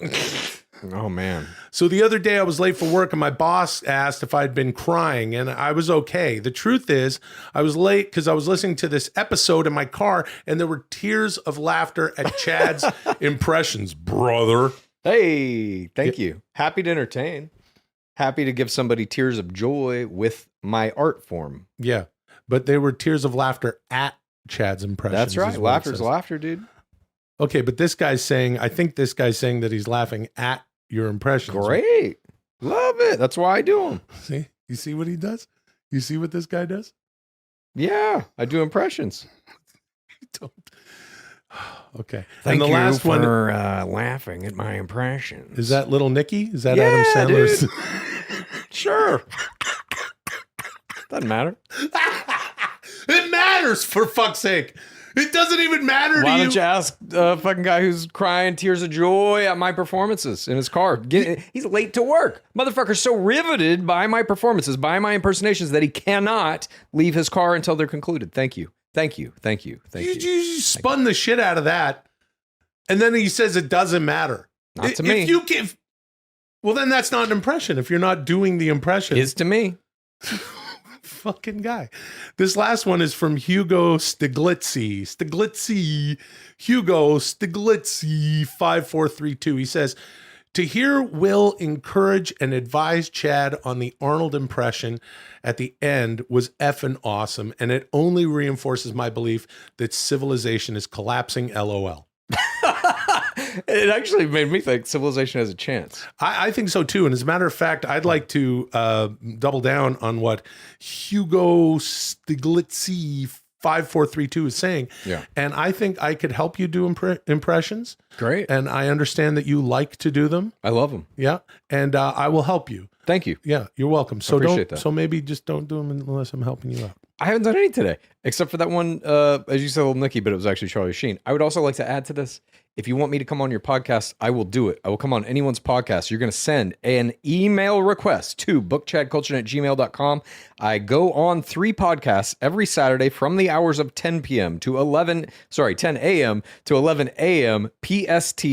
Oh, man. So the other day I was late for work and my boss asked if I'd been crying and I was okay. The truth is I was late because I was listening to this episode in my car and there were tears of laughter at Chad's impressions, brother. Hey, thank you. Happy to entertain. Happy to give somebody tears of joy with my art form. Yeah, but they were tears of laughter at Chad's impressions. That's right. Laughter's laughter, dude. Okay, but I think this guy's saying that he's laughing at your impressions. Great. Love it. That's why I do them. See? You see what he does? You see what this guy does? Yeah, I do impressions. You don't. Okay. Thank and the you last for one, laughing at my impressions. is that Little Nicky? Is that Adam Sandler's? Dude. Sure. Doesn't matter. It matters, for fuck's sake. It doesn't even matter to you. Why don't you ask a fucking guy who's crying tears of joy at my performances in his car? He's late to work. Motherfucker's so riveted by my performances, by my impersonations, that he cannot leave his car until they're concluded. Thank you. Thank you. Thank you. Thank you. You spun the shit out of that. And then he says it doesn't matter. Not to me. If you give, well, then that's not an impression. If you're not doing the impression. Is to me. Fucking guy. This last one is from Hugo Stiglitzy. Hugo Stiglitzy 5432. He says, to hear Will encourage and advise Chad on the Arnold impression at the end was effing awesome, and it only reinforces my belief that civilization is collapsing, LOL. It actually made me think civilization has a chance. I think so too. And as a matter of fact, I'd like to double down on what Hugo Stiglitzy 5432 is saying. Yeah. And I think I could help you do impressions. Great. And I understand that you like to do them. I love them. Yeah. And I will help you. Thank you. Yeah, you're welcome. So appreciate that. So maybe just don't do them unless I'm helping you out. I haven't done any today, except for that one, as you said, Little Nicky, but it was actually Charlie Sheen. I would also like to add to this. If you want me to come on your podcast, I will do it. I will come on anyone's podcast. You're going to send an email request to bookchadculture@gmail.com. I go on 3 podcasts every Saturday from the hours of 10 a.m. to 11 a.m. PST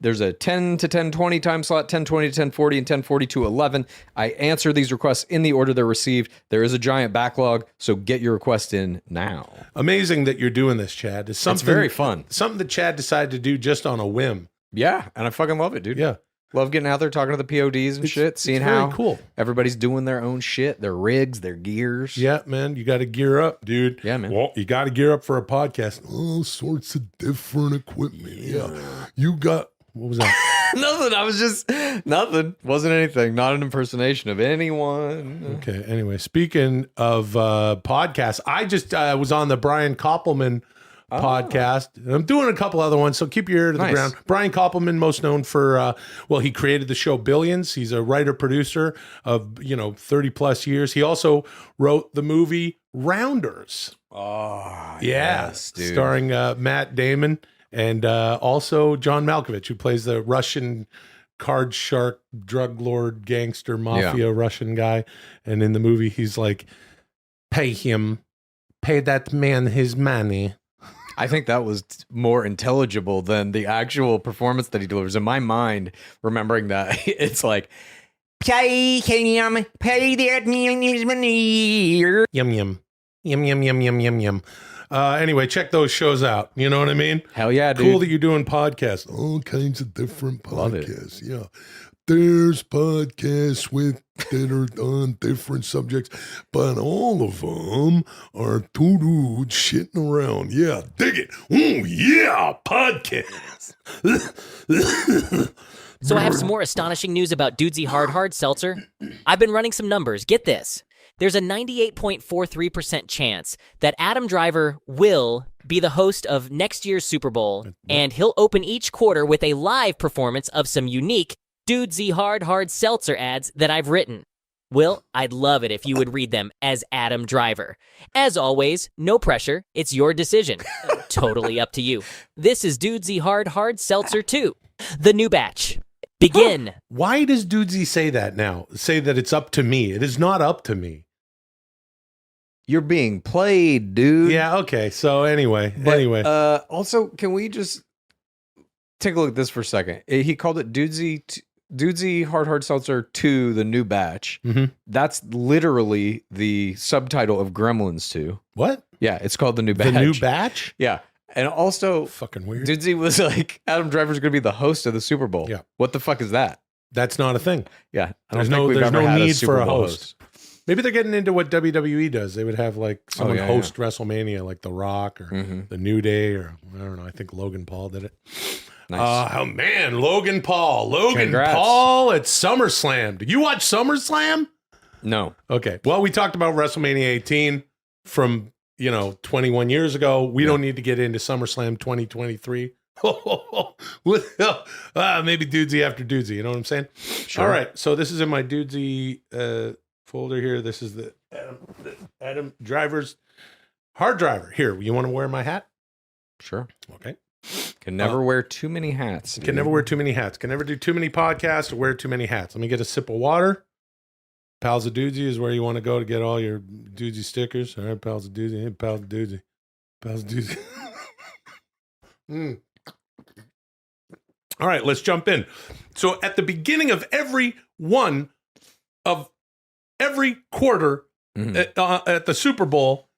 There's a 10 to 10:20 time slot, 10:20 to 10:40, and 10:40 to 11. I answer these requests in the order they're received. There is a giant backlog, so get your request in now. Amazing that you're doing this, Chad. It's very fun. Something that Chad decided to do just on a whim. Yeah, and I fucking love it, dude. Yeah. Love getting out there, talking to the PODs and shit, seeing how cool. Everybody's doing their own shit, their rigs, their gears. Yeah, man, you got to gear up, dude. Yeah, man. Well, you got to gear up for a podcast. All sorts of different equipment. Yeah. You got, what was that? Nothing. I was just, nothing. Wasn't anything. Not an impersonation of anyone. Okay. Anyway, speaking of podcasts, I just was on the Brian Koppelman podcast. I'm doing a couple other ones, so keep your ear to the ground. Brian Koppelman, most known for, he created the show Billions. He's a writer-producer of, 30 plus years. He also wrote the movie Rounders. Oh, yeah, yes, dude. Starring Matt Damon and also John Malkovich, who plays the Russian card shark, drug lord, gangster, mafia Russian guy. And in the movie, he's like, pay that man his money. I think that was more intelligible than the actual performance that he delivers. In my mind, remembering that, it's like, pay that man his money. Yum, yum. Yum, yum, yum, yum, yum, yum. Anyway, check those shows out. You know what I mean? Hell yeah, dude. Cool that you're doing podcasts. All kinds of different podcasts. Yeah. There's podcasts that are on different subjects, but all of them are two dudes shitting around. Yeah, dig it. Oh, yeah, podcast. So I have some more astonishing news about Dudesy Hard Seltzer. I've been running some numbers. Get this. There's a 98.43% chance that Adam Driver will be the host of next year's Super Bowl, and he'll open each quarter with a live performance of some unique Dudesy Hard Seltzer ads that I've written. Will, I'd love it if you would read them as Adam Driver. As always, no pressure. It's your decision. Totally up to you. This is Dudesy Hard Seltzer 2, the new batch. Begin. Why does Dudesy say that now? Say that it's up to me. It is not up to me. You're being played, dude. Yeah, okay. So anyway. Also, can we just take a look at this for a second? He called it Dudesy Hard Seltzer 2, the new batch. Mm-hmm. That's literally the subtitle of Gremlins 2. What? Yeah, it's called the new batch. The new batch? Yeah. And also, fucking weird. Dudesy was like, Adam Driver's going to be the host of the Super Bowl. Yeah. What the fuck is that? That's not a thing. Yeah. There's no need for a host. Maybe they're getting into what WWE does. They would have like someone host WrestleMania, like The Rock or The New Day, or I don't know. I think Logan Paul did it. Nice. Oh man, Logan Paul Congrats. Paul at SummerSlam. Did you watch SummerSlam? No. Okay. Well, we talked about WrestleMania 18 from 21 years ago. We don't need to get into SummerSlam 2023. Maybe Dudesy after Dudesy. You know what I'm saying? Sure. All right. So this is in my Dudesy folder here. This is the Adam Driver's hard driver. Here, you want to wear my hat? Sure. Okay. Can never wear too many hats. Can never wear too many hats. Can never do too many podcasts or wear too many hats. Let me get a sip of water. Pals of Dudesy is where you want to go to get all your Dudesy stickers. All right, Pals of Dudesy. Hey, Pals of Dudesy. Pals of Dudesy. All right, let's jump in. So at the beginning of every quarter at the Super Bowl,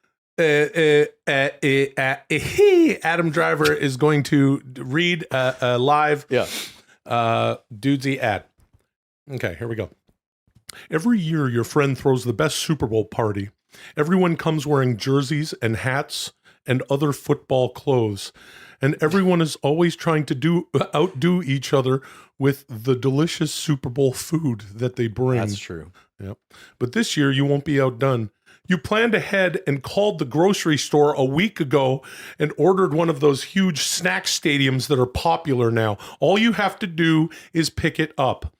Adam Driver is going to read a live Dudesy ad. Okay, here we go. Every year, your friend throws the best Super Bowl party. Everyone comes wearing jerseys and hats and other football clothes. And everyone is always trying to outdo each other with the delicious Super Bowl food that they bring. That's true. Yep. But this year, you won't be outdone. You planned ahead and called the grocery store a week ago and ordered one of those huge snack stadiums that are popular now. All you have to do is pick it up.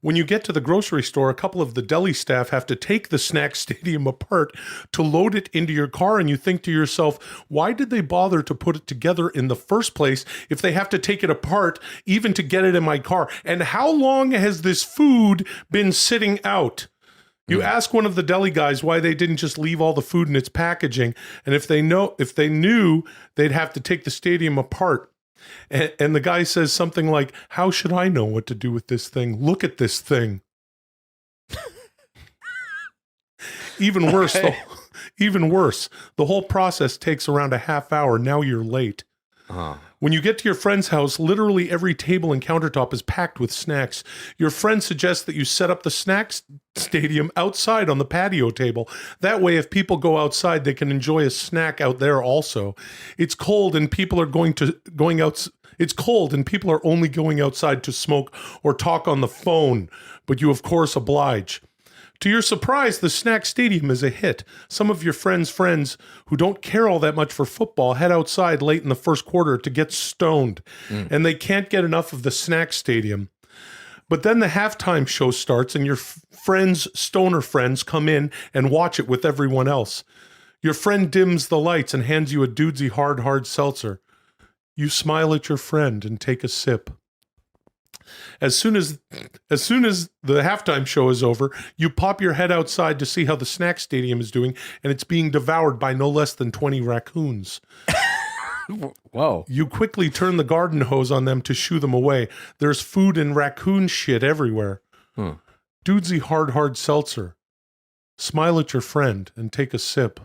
When you get to the grocery store, a couple of the deli staff have to take the snack stadium apart to load it into your car, and you think to yourself, why did they bother to put it together in the first place if they have to take it apart even to get it in my car? And how long has this food been sitting out? You ask one of the deli guys why they didn't just leave all the food in its packaging, and if they knew, they'd have to take the stadium apart. And the guy says something like, how should I know what to do with this thing? Look at this thing. Even worse, the whole process takes around a half hour. Now you're late. When you get to your friend's house, literally every table and countertop is packed with snacks. Your friend suggests that you set up the snacks stadium outside on the patio table. That way, if people go outside, they can enjoy a snack out there also. It's cold and people are It's cold and people are only going outside to smoke or talk on the phone, but you of course oblige. To your surprise, the snack stadium is a hit. Some of your friends' who don't care all that much for football head outside late in the first quarter to get stoned, and they can't get enough of the snack stadium. But then the halftime show starts, and your stoner friends, come in and watch it with everyone else. Your friend dims the lights and hands you a Dudesy hard seltzer. You smile at your friend and take a sip. As soon as the halftime show is over, you pop your head outside to see how the snack stadium is doing, and it's being devoured by no less than 20 raccoons. Whoa. You quickly turn the garden hose on them to shoo them away. There's food and raccoon shit everywhere. Dudesy hard seltzer. Smile at your friend and take a sip.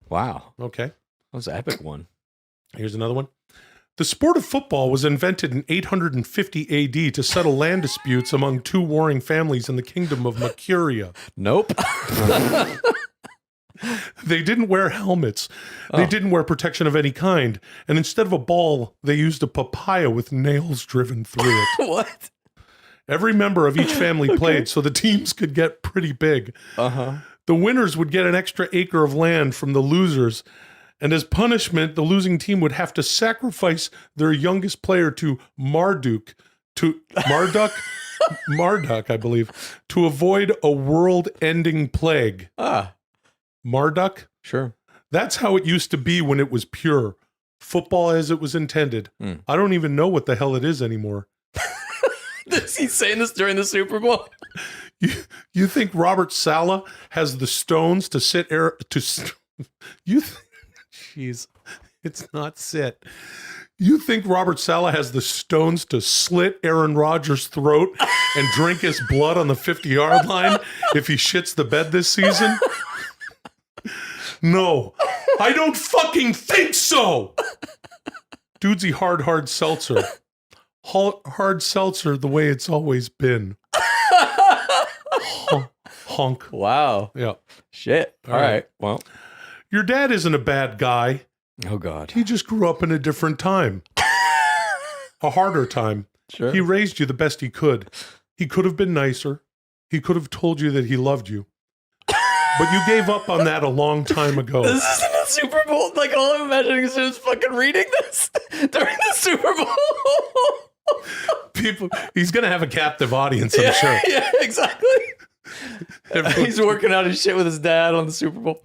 Wow. Okay. That was an epic one. Here's another one. The sport of football was invented in 850 AD to settle land disputes among two warring families in the kingdom of Mercuria. Nope. They didn't wear helmets. They didn't wear protection of any kind. And instead of a ball, they used a papaya with nails driven through it. What? Every member of each family played, so the teams could get pretty big. The winners would get an extra acre of land from the losers. And as punishment, the losing team would have to sacrifice their youngest player to Marduk, I believe, to avoid a world-ending plague. Marduk? Sure. That's how it used to be when it was pure. Football as it was intended. I don't even know what the hell it is anymore. Is he saying this during the Super Bowl? You think Robert Saleh has the stones to sit Jeez, it's not sit. You think Robert Saleh has the stones to slit Aaron Rodgers' throat and drink his blood on the 50-yard line if he shits the bed this season? No, I don't fucking think so. Dudesy hard seltzer. Hard seltzer the way it's always been. Honk. Wow. Yeah. Shit. All right. Well. Your dad isn't a bad guy. Oh, God. He just grew up in a different time. A harder time. Sure. He raised you the best he could. He could have been nicer. He could have told you that he loved you. But you gave up on that a long time ago. This isn't a Super Bowl. Like, all I'm imagining is just fucking reading this during the Super Bowl. He's going to have a captive audience, I'm sure. Yeah, exactly. He's working out his shit with his dad on the Super Bowl.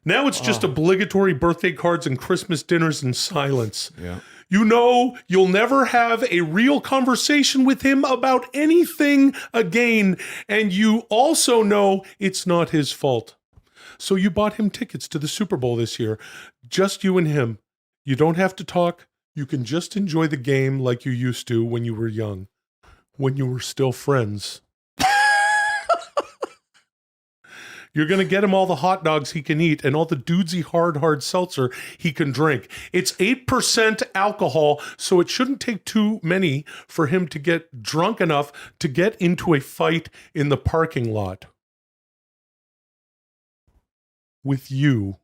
Now it's just obligatory birthday cards and Christmas dinners in silence. Yeah. You know you'll never have a real conversation with him about anything again, and you also know it's not his fault. So you bought him tickets to the Super Bowl this year, just you and him. You don't have to talk. You can just enjoy the game like you used to when you were young, when you were still friends. You're going to get him all the hot dogs he can eat and all the Dudesy hard seltzer he can drink. It's 8% alcohol, so it shouldn't take too many for him to get drunk enough to get into a fight in the parking lot. With you.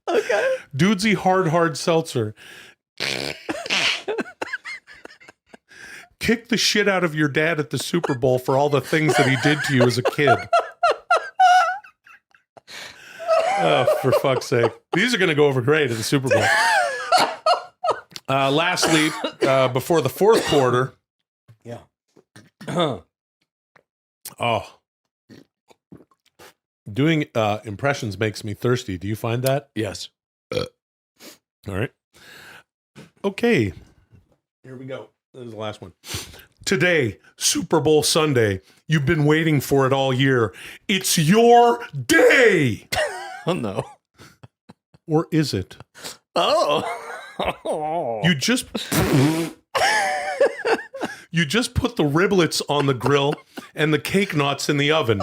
Okay. Dudesy hard seltzer. Kick the shit out of your dad at the Super Bowl for all the things that he did to you as a kid. Oh, for fuck's sake. These are going to go over great at the Super Bowl. Lastly, before the fourth quarter. Yeah. Doing impressions makes me thirsty. Do you find that? Yes. All right. Okay. Here we go. This is the last one. Today, Super Bowl Sunday. You've been waiting for it all year. It's your day. Oh, no. Or is it? Oh. You just you just put the riblets on the grill and the cake knots in the oven.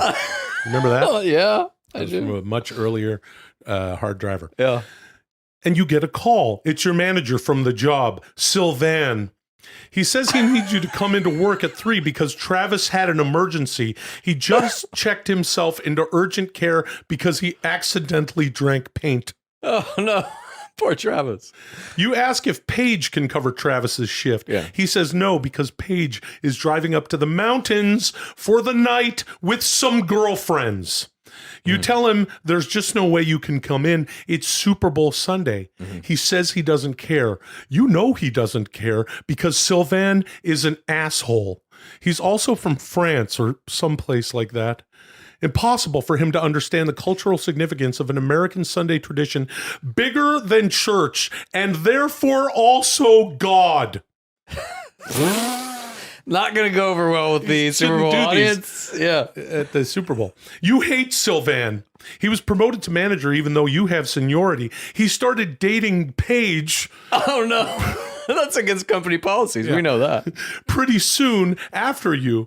Remember that? Oh, yeah. I That was from do. a much earlier hard driver. Yeah. And you get a call. It's your manager from the job, Sylvan. He says he needs you to come into work at 3 because Travis had an emergency. He just checked himself into urgent care because he accidentally drank paint. Oh, no. Poor Travis. You ask if Paige can cover Travis's shift. Yeah. He says no because Paige is driving up to the mountains for the night with some girlfriends. You tell him there's just no way you can come in. It's Super Bowl Sunday. He says he doesn't care. You know he doesn't care because Sylvain is an asshole. He's also from France or someplace like that. Impossible for him to understand the cultural significance of an American Sunday tradition bigger than church and therefore also God. Not going to go over well with the Super Bowl audience. Yeah. At the Super Bowl. You hate Sylvan. He was promoted to manager even though you have seniority. He started dating Paige. Oh, no. That's against company policies. We know that. Pretty soon after you.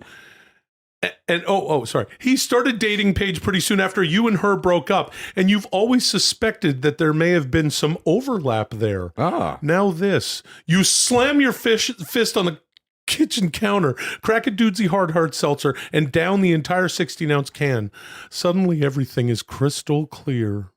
And sorry. He started dating Paige pretty soon after you and her broke up. And you've always suspected that there may have been some overlap there. Ah. Now this. You slam your fist on the kitchen counter, crack a Dudesy hard seltzer, and down the entire 16-ounce can. Suddenly, everything is crystal clear.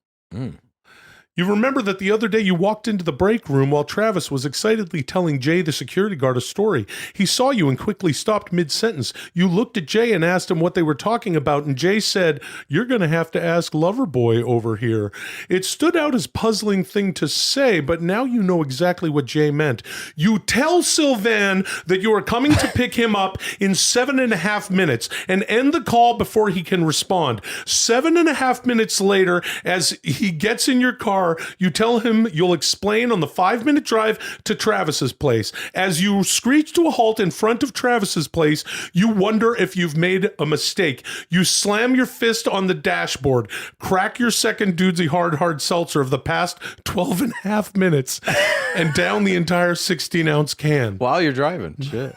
You remember that the other day you walked into the break room while Travis was excitedly telling Jay, the security guard, a story. He saw you and quickly stopped mid-sentence. You looked at Jay and asked him what they were talking about, and Jay said, "You're going to have to ask Loverboy over here." It stood out as a puzzling thing to say, but now you know exactly what Jay meant. You tell Sylvan that you are coming to pick him up in 7.5 minutes and end the call before he can respond. 7.5 minutes later, as he gets in your car, you tell him you'll explain on the 5-minute drive to Travis's place. As you screech to a halt in front of Travis's place, you wonder if you've made a mistake. You slam your fist on the dashboard, crack your second Dudesy hard seltzer of the past 12.5 minutes, and down the entire 16-ounce can. While you're driving. Shit.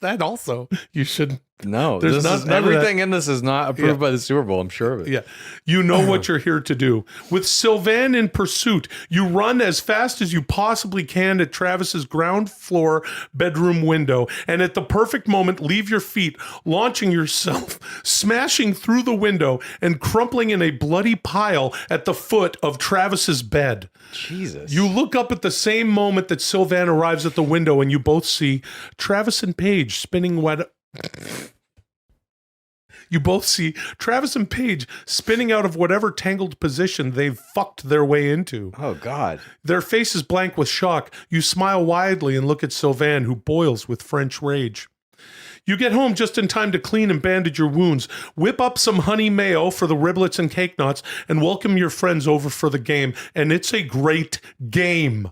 That also, you should. No, There's none of everything in this is not approved by the Super Bowl. I'm sure of it. Yeah. You know what you're here to do. With Sylvan in pursuit, you run as fast as you possibly can at Travis's ground floor bedroom window, and at the perfect moment, leave your feet, launching yourself, smashing through the window, and crumpling in a bloody pile at the foot of Travis's bed. Jesus. You look up at the same moment that Sylvan arrives at the window, and you both see Travis and Paige spinning You both see Travis and Paige spinning out of whatever tangled position they've fucked their way into. Oh, God. Their faces blank with shock. You smile widely and look at Sylvan, who boils with French rage. You get home just in time to clean and bandage your wounds, whip up some honey mayo for the riblets and cake knots, and welcome your friends over for the game. And it's a great game.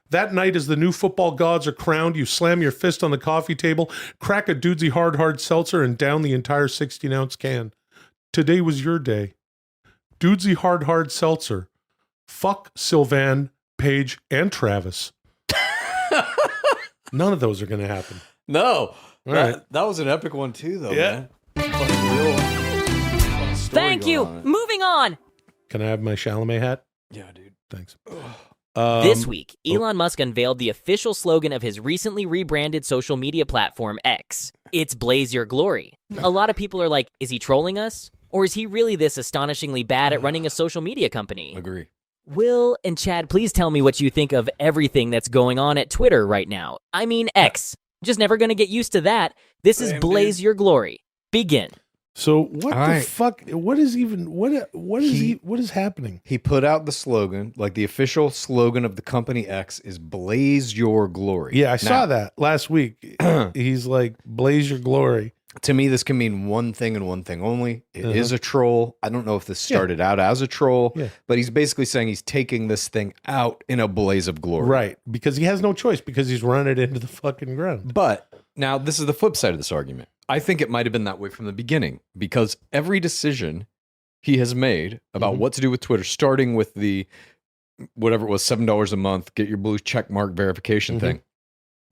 That night, as the new football gods are crowned, you slam your fist on the coffee table, crack a Dudesy hard seltzer, and down the entire 16-ounce can. Today was your day. Dudesy hard seltzer. Fuck Sylvan, Paige, and Travis. None of those are going to happen. No. Right. That was an epic one, too, though, Yeah. man. Fucking real story Thank you. going on. Moving on. Can I have my Chalamet hat? Yeah, dude. Thanks. This week, Elon Musk unveiled the official slogan of his recently rebranded social media platform, X. It's Blaze Your Glory. A lot of people are like, is he trolling us? Or is he really this astonishingly bad at running a social media company? Agree. Will and Chad, please tell me what you think of everything that's going on at Twitter right now. I mean, X. Just never going to get used to that. This is Blaze Your Glory. Begin. So what All the right. fuck? What is even what is happening? He put out the slogan, like the official slogan of the company X is Blaze Your Glory. Yeah, I Now, saw that last week. He's like, "Blaze your glory." To me, this can mean one thing and one thing only. It is a troll. I don't know if this started out as a troll, but he's basically saying he's taking this thing out in a blaze of glory. Right, because he has no choice because he's running it into the fucking ground. But now this is the flip side of this argument. I think it might have been that way from the beginning because every decision he has made about what to do with Twitter, starting with the whatever it was, $7 a month, get your blue check mark verification thing.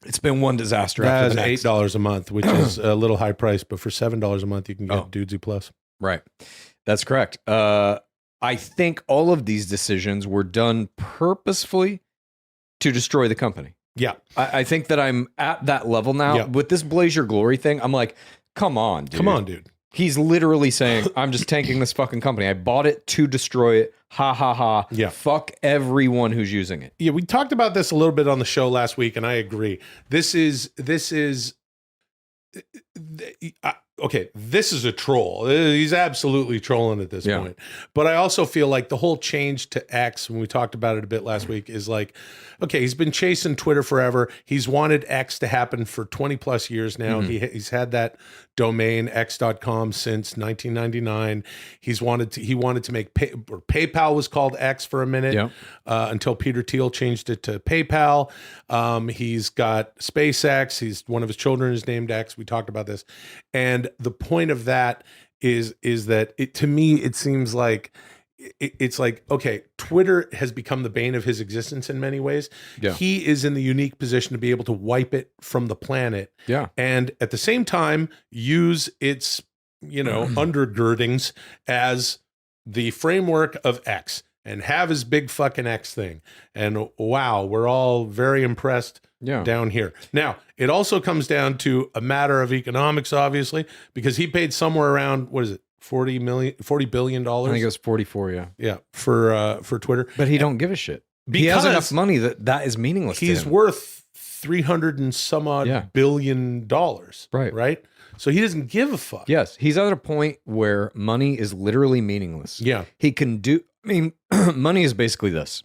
It's been one disaster after the next. $8 a month, which is a little high price, but for $7 a month, you can get Dudesy Plus. Right. That's correct. I think all of these decisions were done purposefully to destroy the company. Yeah. I think that I'm at that level now. Yeah. With this Blaze Your Glory thing, I'm like, come on, dude. Come on, dude. He's literally saying, I'm just tanking this fucking company. I bought it to destroy it. Ha, ha, ha. Yeah. Fuck everyone who's using it. Yeah, we talked about this a little bit on the show last week, and I agree. This is okay, this is a troll. He's absolutely trolling at this point. But I also feel like the whole change to X, when we talked about it a bit last week, is like, okay, he's been chasing Twitter forever. He's wanted X to happen for 20 plus years now. He's had that domain x.com since 1999. He wanted to make PayPal was called X for a minute until Peter Thiel changed it to PayPal. He's got SpaceX. One of his children is named X. We talked about this. And the point of that is that to me, it seems like it's like, okay, Twitter has become the bane of his existence in many ways. Yeah. He is in the unique position to be able to wipe it from the planet. Yeah. And at the same time, use its, undergirdings as the framework of X and have his big fucking X thing. And wow, we're all very impressed down here. Now, it also comes down to a matter of economics, obviously, because he paid somewhere around, what is it? $40 billion. I think it was 44. Yeah. Yeah. For Twitter. But he don't give a shit. He has enough money that is meaningless. He's worth 300 and some odd billion dollars. Right. Right. So he doesn't give a fuck. Yes. He's at a point where money is literally meaningless. Yeah. He can do, money is basically this.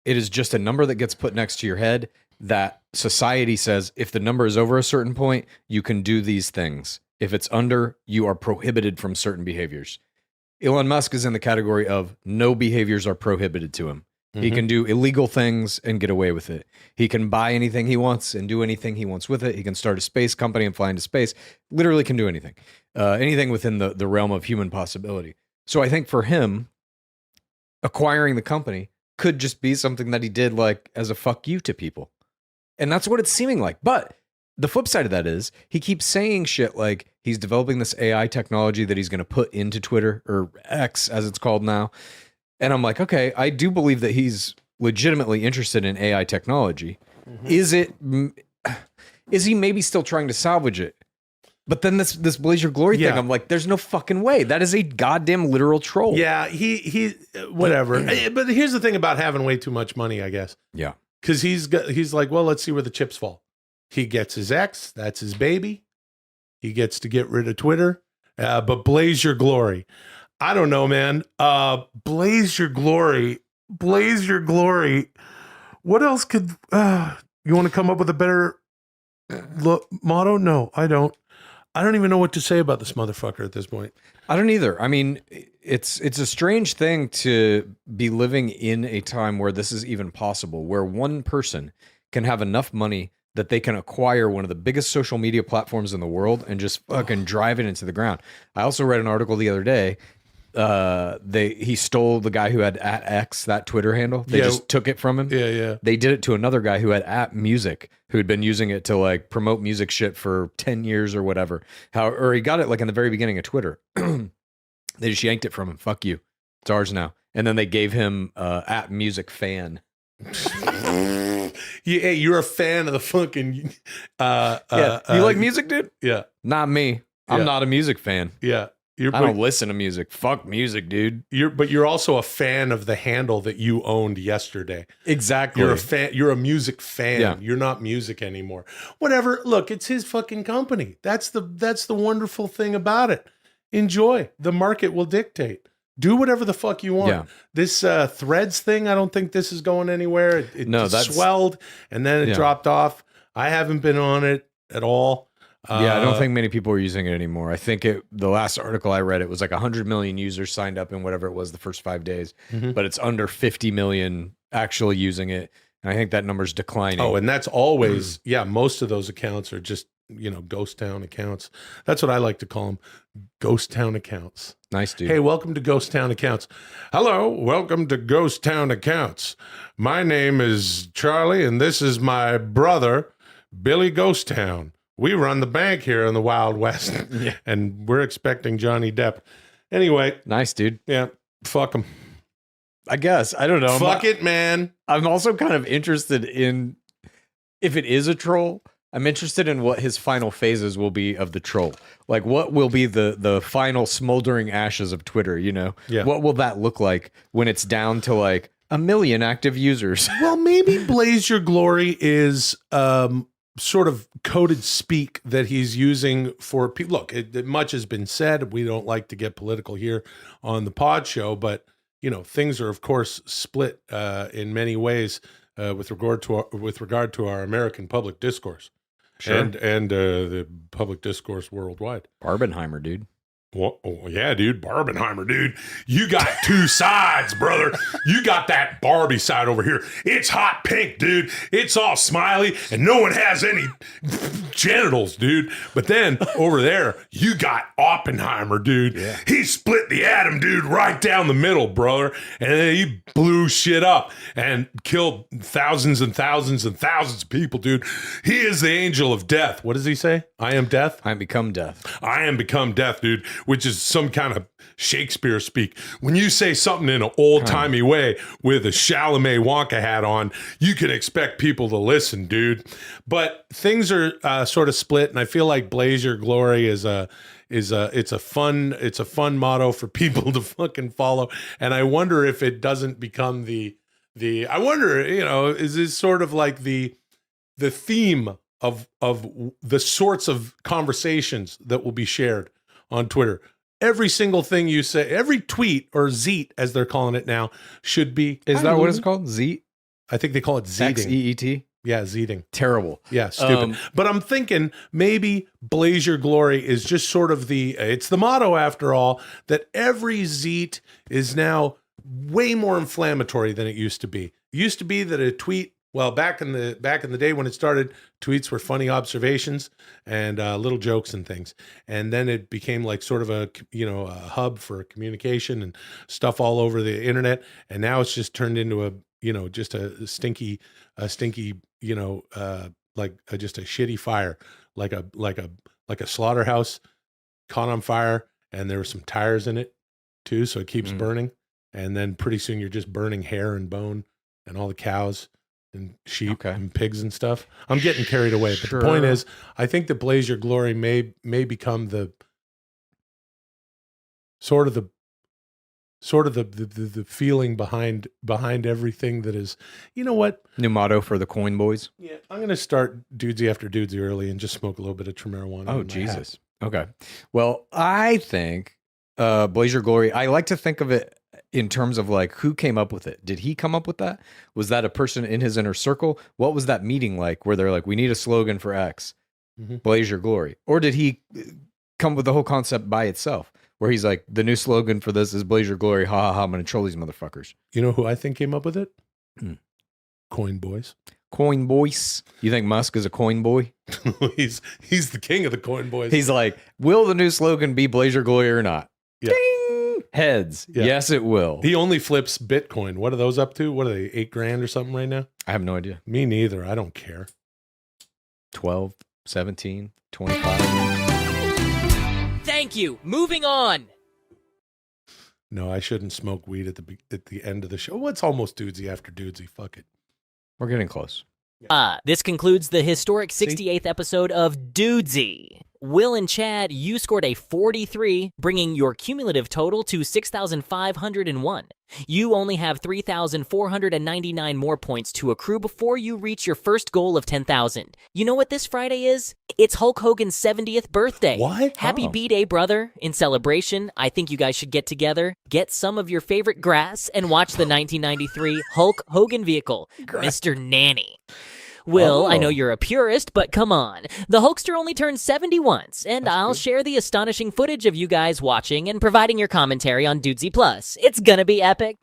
It is just a number that gets put next to your head that society says, if the number is over a certain point, you can do these things. If it's under, you are prohibited from certain behaviors. Elon Musk is in the category of no behaviors are prohibited to him. He can do illegal things and get away with it. He can buy anything he wants and do anything he wants with it. He can start a space company and fly into space. Literally can do anything. Anything within the realm of human possibility. So I think for him, acquiring the company could just be something that he did like as a fuck you to people. And that's what it's seeming like. But the flip side of that is he keeps saying shit like he's developing this AI technology that he's going to put into Twitter, or X as it's called now. And I'm like, okay, I do believe that he's legitimately interested in AI technology. Is he maybe still trying to salvage it? But then this Blaze Your Glory thing, I'm like, there's no fucking way. That is a goddamn literal troll. Yeah, he whatever. But here's the thing about having way too much money, I guess. Yeah. Because he's like, well, let's see where the chips fall. He gets his X, that's his baby. He gets to get rid of Twitter. But Blaze Your Glory. I don't know, man. Blaze Your Glory. Blaze Your Glory. What else could you want to come up with a better motto? No, I don't. I don't even know what to say about this motherfucker at this point. I don't either. I mean, it's a strange thing to be living in a time where this is even possible, where one person can have enough money that they can acquire one of the biggest social media platforms in the world and just fucking drive it into the ground. I also read an article the other day. He stole the guy who had @X, that Twitter handle. They just took it from him. Yeah. They did it to another guy who had @Music, who'd been using it to like promote music shit for 10 years or whatever. Or he got it like in the very beginning of Twitter. They just yanked it from him. Fuck you. It's ours now. And then they gave him @Music fan. Hey, you're a fan of the fucking you like music, dude? Yeah. Not me. I'm not a music fan. Yeah. I don't listen to music. Fuck music, dude. But you're also a fan of the handle that you owned yesterday. Exactly. You're a fan. You're a music fan. Yeah. You're not music anymore. Whatever. Look, it's his fucking company. That's the wonderful thing about it. Enjoy. The market will dictate. Do whatever the fuck you want. Yeah. This Threads thing, I don't think this is going anywhere. It swelled and then it dropped off. I haven't been on it at all. I don't think many people are using it anymore. I think the last article I read, it was like 100 million users signed up in whatever it was the first 5 days, but it's under 50 million actually using it. And I think that number's declining. Oh, and that's always, most of those accounts are just ghost town accounts. That's what I like to call them, ghost town accounts. Nice, dude. Hey, welcome to Ghost Town Accounts. Hello, welcome to Ghost Town Accounts. My name is Charlie, and this is my brother, Billy Ghost Town. We run the bank here in the Wild West, and we're expecting Johnny Depp. Anyway. Nice, dude. Yeah, fuck him. I guess. I don't know. Fuck it, man. I'm also kind of interested in, if it is a troll, I'm interested in what his final phases will be of the troll. Like, what will be the final smoldering ashes of Twitter, Yeah. What will that look like when it's down to, like, 1 million active users? Well, maybe Blaze Your Glory is sort of coded speak that he's using for people. Look, much has been said. We don't like to get political here on the pod show, but, things are, of course, split in many ways with regard to our American public discourse. Sure. And the public discourse worldwide. Barbenheimer, dude. Well, oh, yeah, dude. Barbenheimer, dude. You got two sides, brother. You got that Barbie side over here. It's hot pink, dude. It's all smiley, and no one has any genitals, dude. But then over there, you got Oppenheimer, dude. Yeah. He split the atom, dude, right down the middle, brother. And then he blew shit up and killed thousands and thousands and thousands of people, dude. He is the angel of death. What does he say? I am death? I become death. I am become death, dude, which is some kind of Shakespeare speak. When you say something in an old-timey way with a Chalamet Wonka hat on, you can expect people to listen, dude. But things are sort of split, and I feel like Blaze Your Glory is a fun motto for people to fucking follow. And I wonder if it doesn't become I wonder, is this sort of like the theme of the sorts of conversations that will be shared on Twitter. Every single thing you say, every tweet or zeet, as they're calling it now, should be. Is that what it's called? Zeet? I think they call it zeeting. X-E-E-T? Yeah, zeeting. Terrible. Yeah, stupid. But I'm thinking maybe Blaze Your Glory is just sort of it's the motto after all, that every zeet is now way more inflammatory than it used to be. It used to be that a tweet, well, back in the day when it started, tweets were funny observations and little jokes and things, and then it became like sort of a hub for communication and stuff all over the internet. And now it's just turned into just a stinky just a shitty fire, like a slaughterhouse caught on fire, and there were some tires in it too, so it keeps burning, and then pretty soon you're just burning hair and bone and all the cows and sheep and pigs and stuff. I'm getting carried away, but the point is, I think that Blaze Your Glory may become the sort of the feeling behind everything that is. You know what? New motto for the coin boys. Yeah, I'm gonna start dudesy after dudesy early and just smoke a little bit of marijuana. Oh Jesus. Okay. Well, I think Blaze Your Glory. I like to think of it in terms of like, who came up with it? Did he come up with that? Was that a person in his inner circle? What was that meeting like where they're like, we need a slogan for X, Blaze Your Glory? Or did he come with the whole concept by itself where he's like, the new slogan for this is Blaze Your Glory. Ha ha ha. I'm going to troll these motherfuckers. You know who I think came up with it? Coin boys. Coin boys. You think Musk is a coin boy? he's the king of the coin boys. He's like, will the new slogan be Blaze Your Glory or not? Yeah. Ding! Heads. Yeah. Yes, it will. He only flips Bitcoin. What are those up to? What are they, $8,000 or something right now? I have no idea. Me neither. I don't care. 12, 17, 25. Thank you. Moving on. No, I shouldn't smoke weed at the end of the show. Well, it's almost dudesy after dudesy. Fuck it. We're getting close. This concludes the historic 68th episode of Dudesy. Will and Chad, you scored a 43, bringing your cumulative total to 6,501. You only have 3,499 more points to accrue before you reach your first goal of 10,000. You know what this Friday is? It's Hulk Hogan's 70th birthday. What? Happy B-Day, brother. In celebration, I think you guys should get together, get some of your favorite grass, and watch the 1993 Hulk Hogan vehicle, Mr. Nanny. Will, I know you're a purist, but come on. The Hulkster only turned 70 once, and I'll share the astonishing footage of you guys watching and providing your commentary on Dudesy Plus. It's gonna be epic.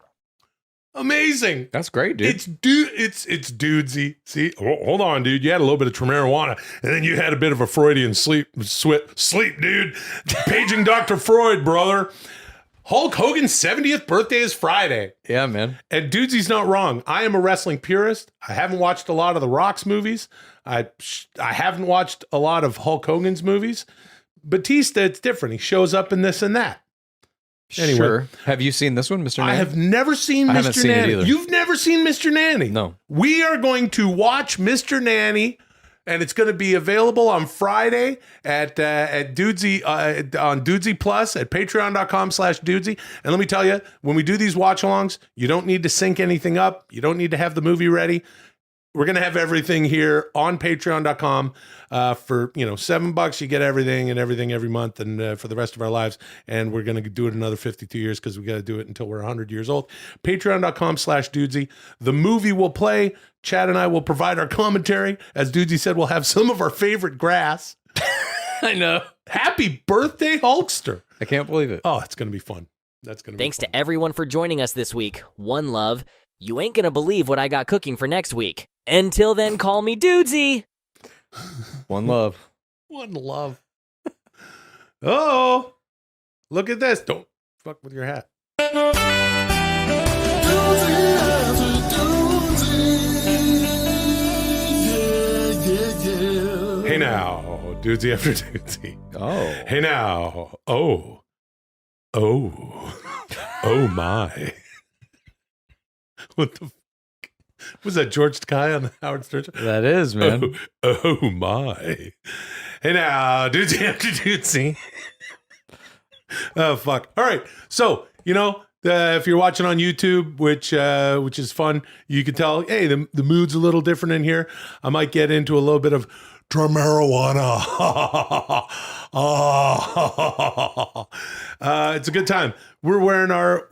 Amazing. That's great, dude. It's dudesy. See, hold on, dude. You had a little bit of marijuana, and then you had a bit of a Freudian sleep, dude. Paging Dr. Freud, brother. Hulk Hogan's 70th birthday is Friday. Yeah, man. And Dudesy's not wrong. I am a wrestling purist. I haven't watched a lot of The Rock's movies. I haven't watched a lot of Hulk Hogan's movies. Batista, it's different. He shows up in this and that. Anyway. Sure. Have you seen this one, Mr. Nanny? I have never seen I haven't Mr. seen it Nanny. either. You've never seen Mr. Nanny? No. We are going to watch Mr. Nanny, and it's going to be available on Friday at Dudesy on Dudesy Plus at patreon.com/Dudesy. And let me tell you, when we do these watch-alongs, you don't need to sync anything up. You don't need to have the movie ready. We're going to have everything here on patreon.com for, $7. You get everything and everything every month and for the rest of our lives. And we're going to do it another 52 years because we got to do it until we're 100 years old. Patreon.com/Dudesy. The movie will play. Chad and I will provide our commentary. As Dudesy said, we'll have some of our favorite grass. I know. Happy birthday, Hulkster. I can't believe it. Oh, it's going to be fun. That's going to be Thanks fun. to everyone for joining us this week. One love. You ain't gonna believe what I got cooking for next week. Until then, call me Dudesy. One love. One love. Oh, look at this. Don't fuck with your hat. Hey now, Dudesy after Dudesy. Oh. Hey now. Oh. Oh my. What the fuck? Was that George Takei on the Howard Stern show? That is, man. Oh my. Hey now, Dudesy after Dudesy. Oh, fuck. All right. So, if you're watching on YouTube, which is fun, you can tell, hey, the mood's a little different in here. I might get into a little bit of marijuana. It's a good time. We're wearing our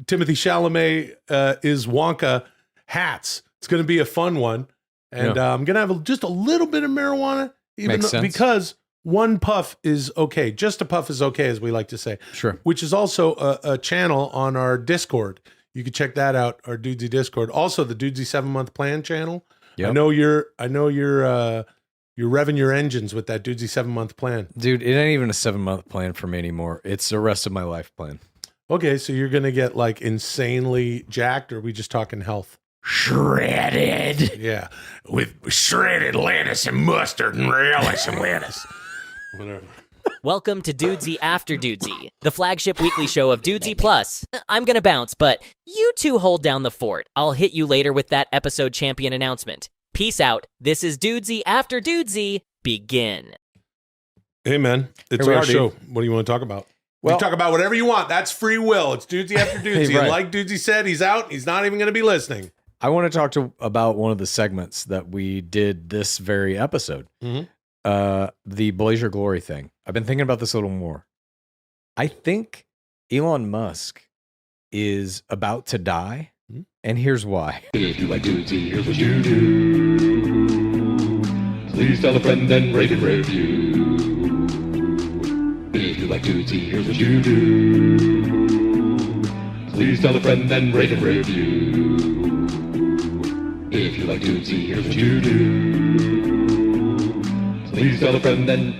Timothy Chalamet is Wonka hats. It's going to be a fun one, and I'm going to have just a little bit of marijuana, because one puff is okay. Just a puff is okay, as we like to say. Sure. Which is also a channel on our Discord. You can check that out, our Dudesy Discord. Also, the Dudesy 7-month plan channel. Yep. I know you're revving your engines with that Dudesy 7-month plan. Dude, it ain't even a 7-month plan for me anymore. It's the rest of my life plan. Okay, so you're going to get like insanely jacked, or are we just talking health? Shredded. Yeah, with shredded lettuce and mustard and relish and lettuce. Whatever. Welcome to Dudesy After Dudesy, the flagship weekly show of Dudesy Plus. I'm gonna bounce, but you two hold down the fort. I'll hit you later with that episode champion announcement. Peace out. This is Dudesy After Dudesy. Begin. Hey, man. It's our show. What do you want to talk about? Well, you talk about whatever you want. That's free will. It's Dudesy After Dudesy. Hey, right. And like Dudesy said, he's out. He's not even going to be listening. I want to talk about one of the segments that we did this very episode. Mm-hmm. The Blaze Your Glory thing. I've been thinking about this a little more. I think Elon Musk is about to die, and here's why. If you like Dudesy, here's what you do. Please tell a friend and rate and review. If you like Dudesy, here's what you do. Please tell a friend and rate and review. If you like Dudesy, here's what you do. Please tell a friend and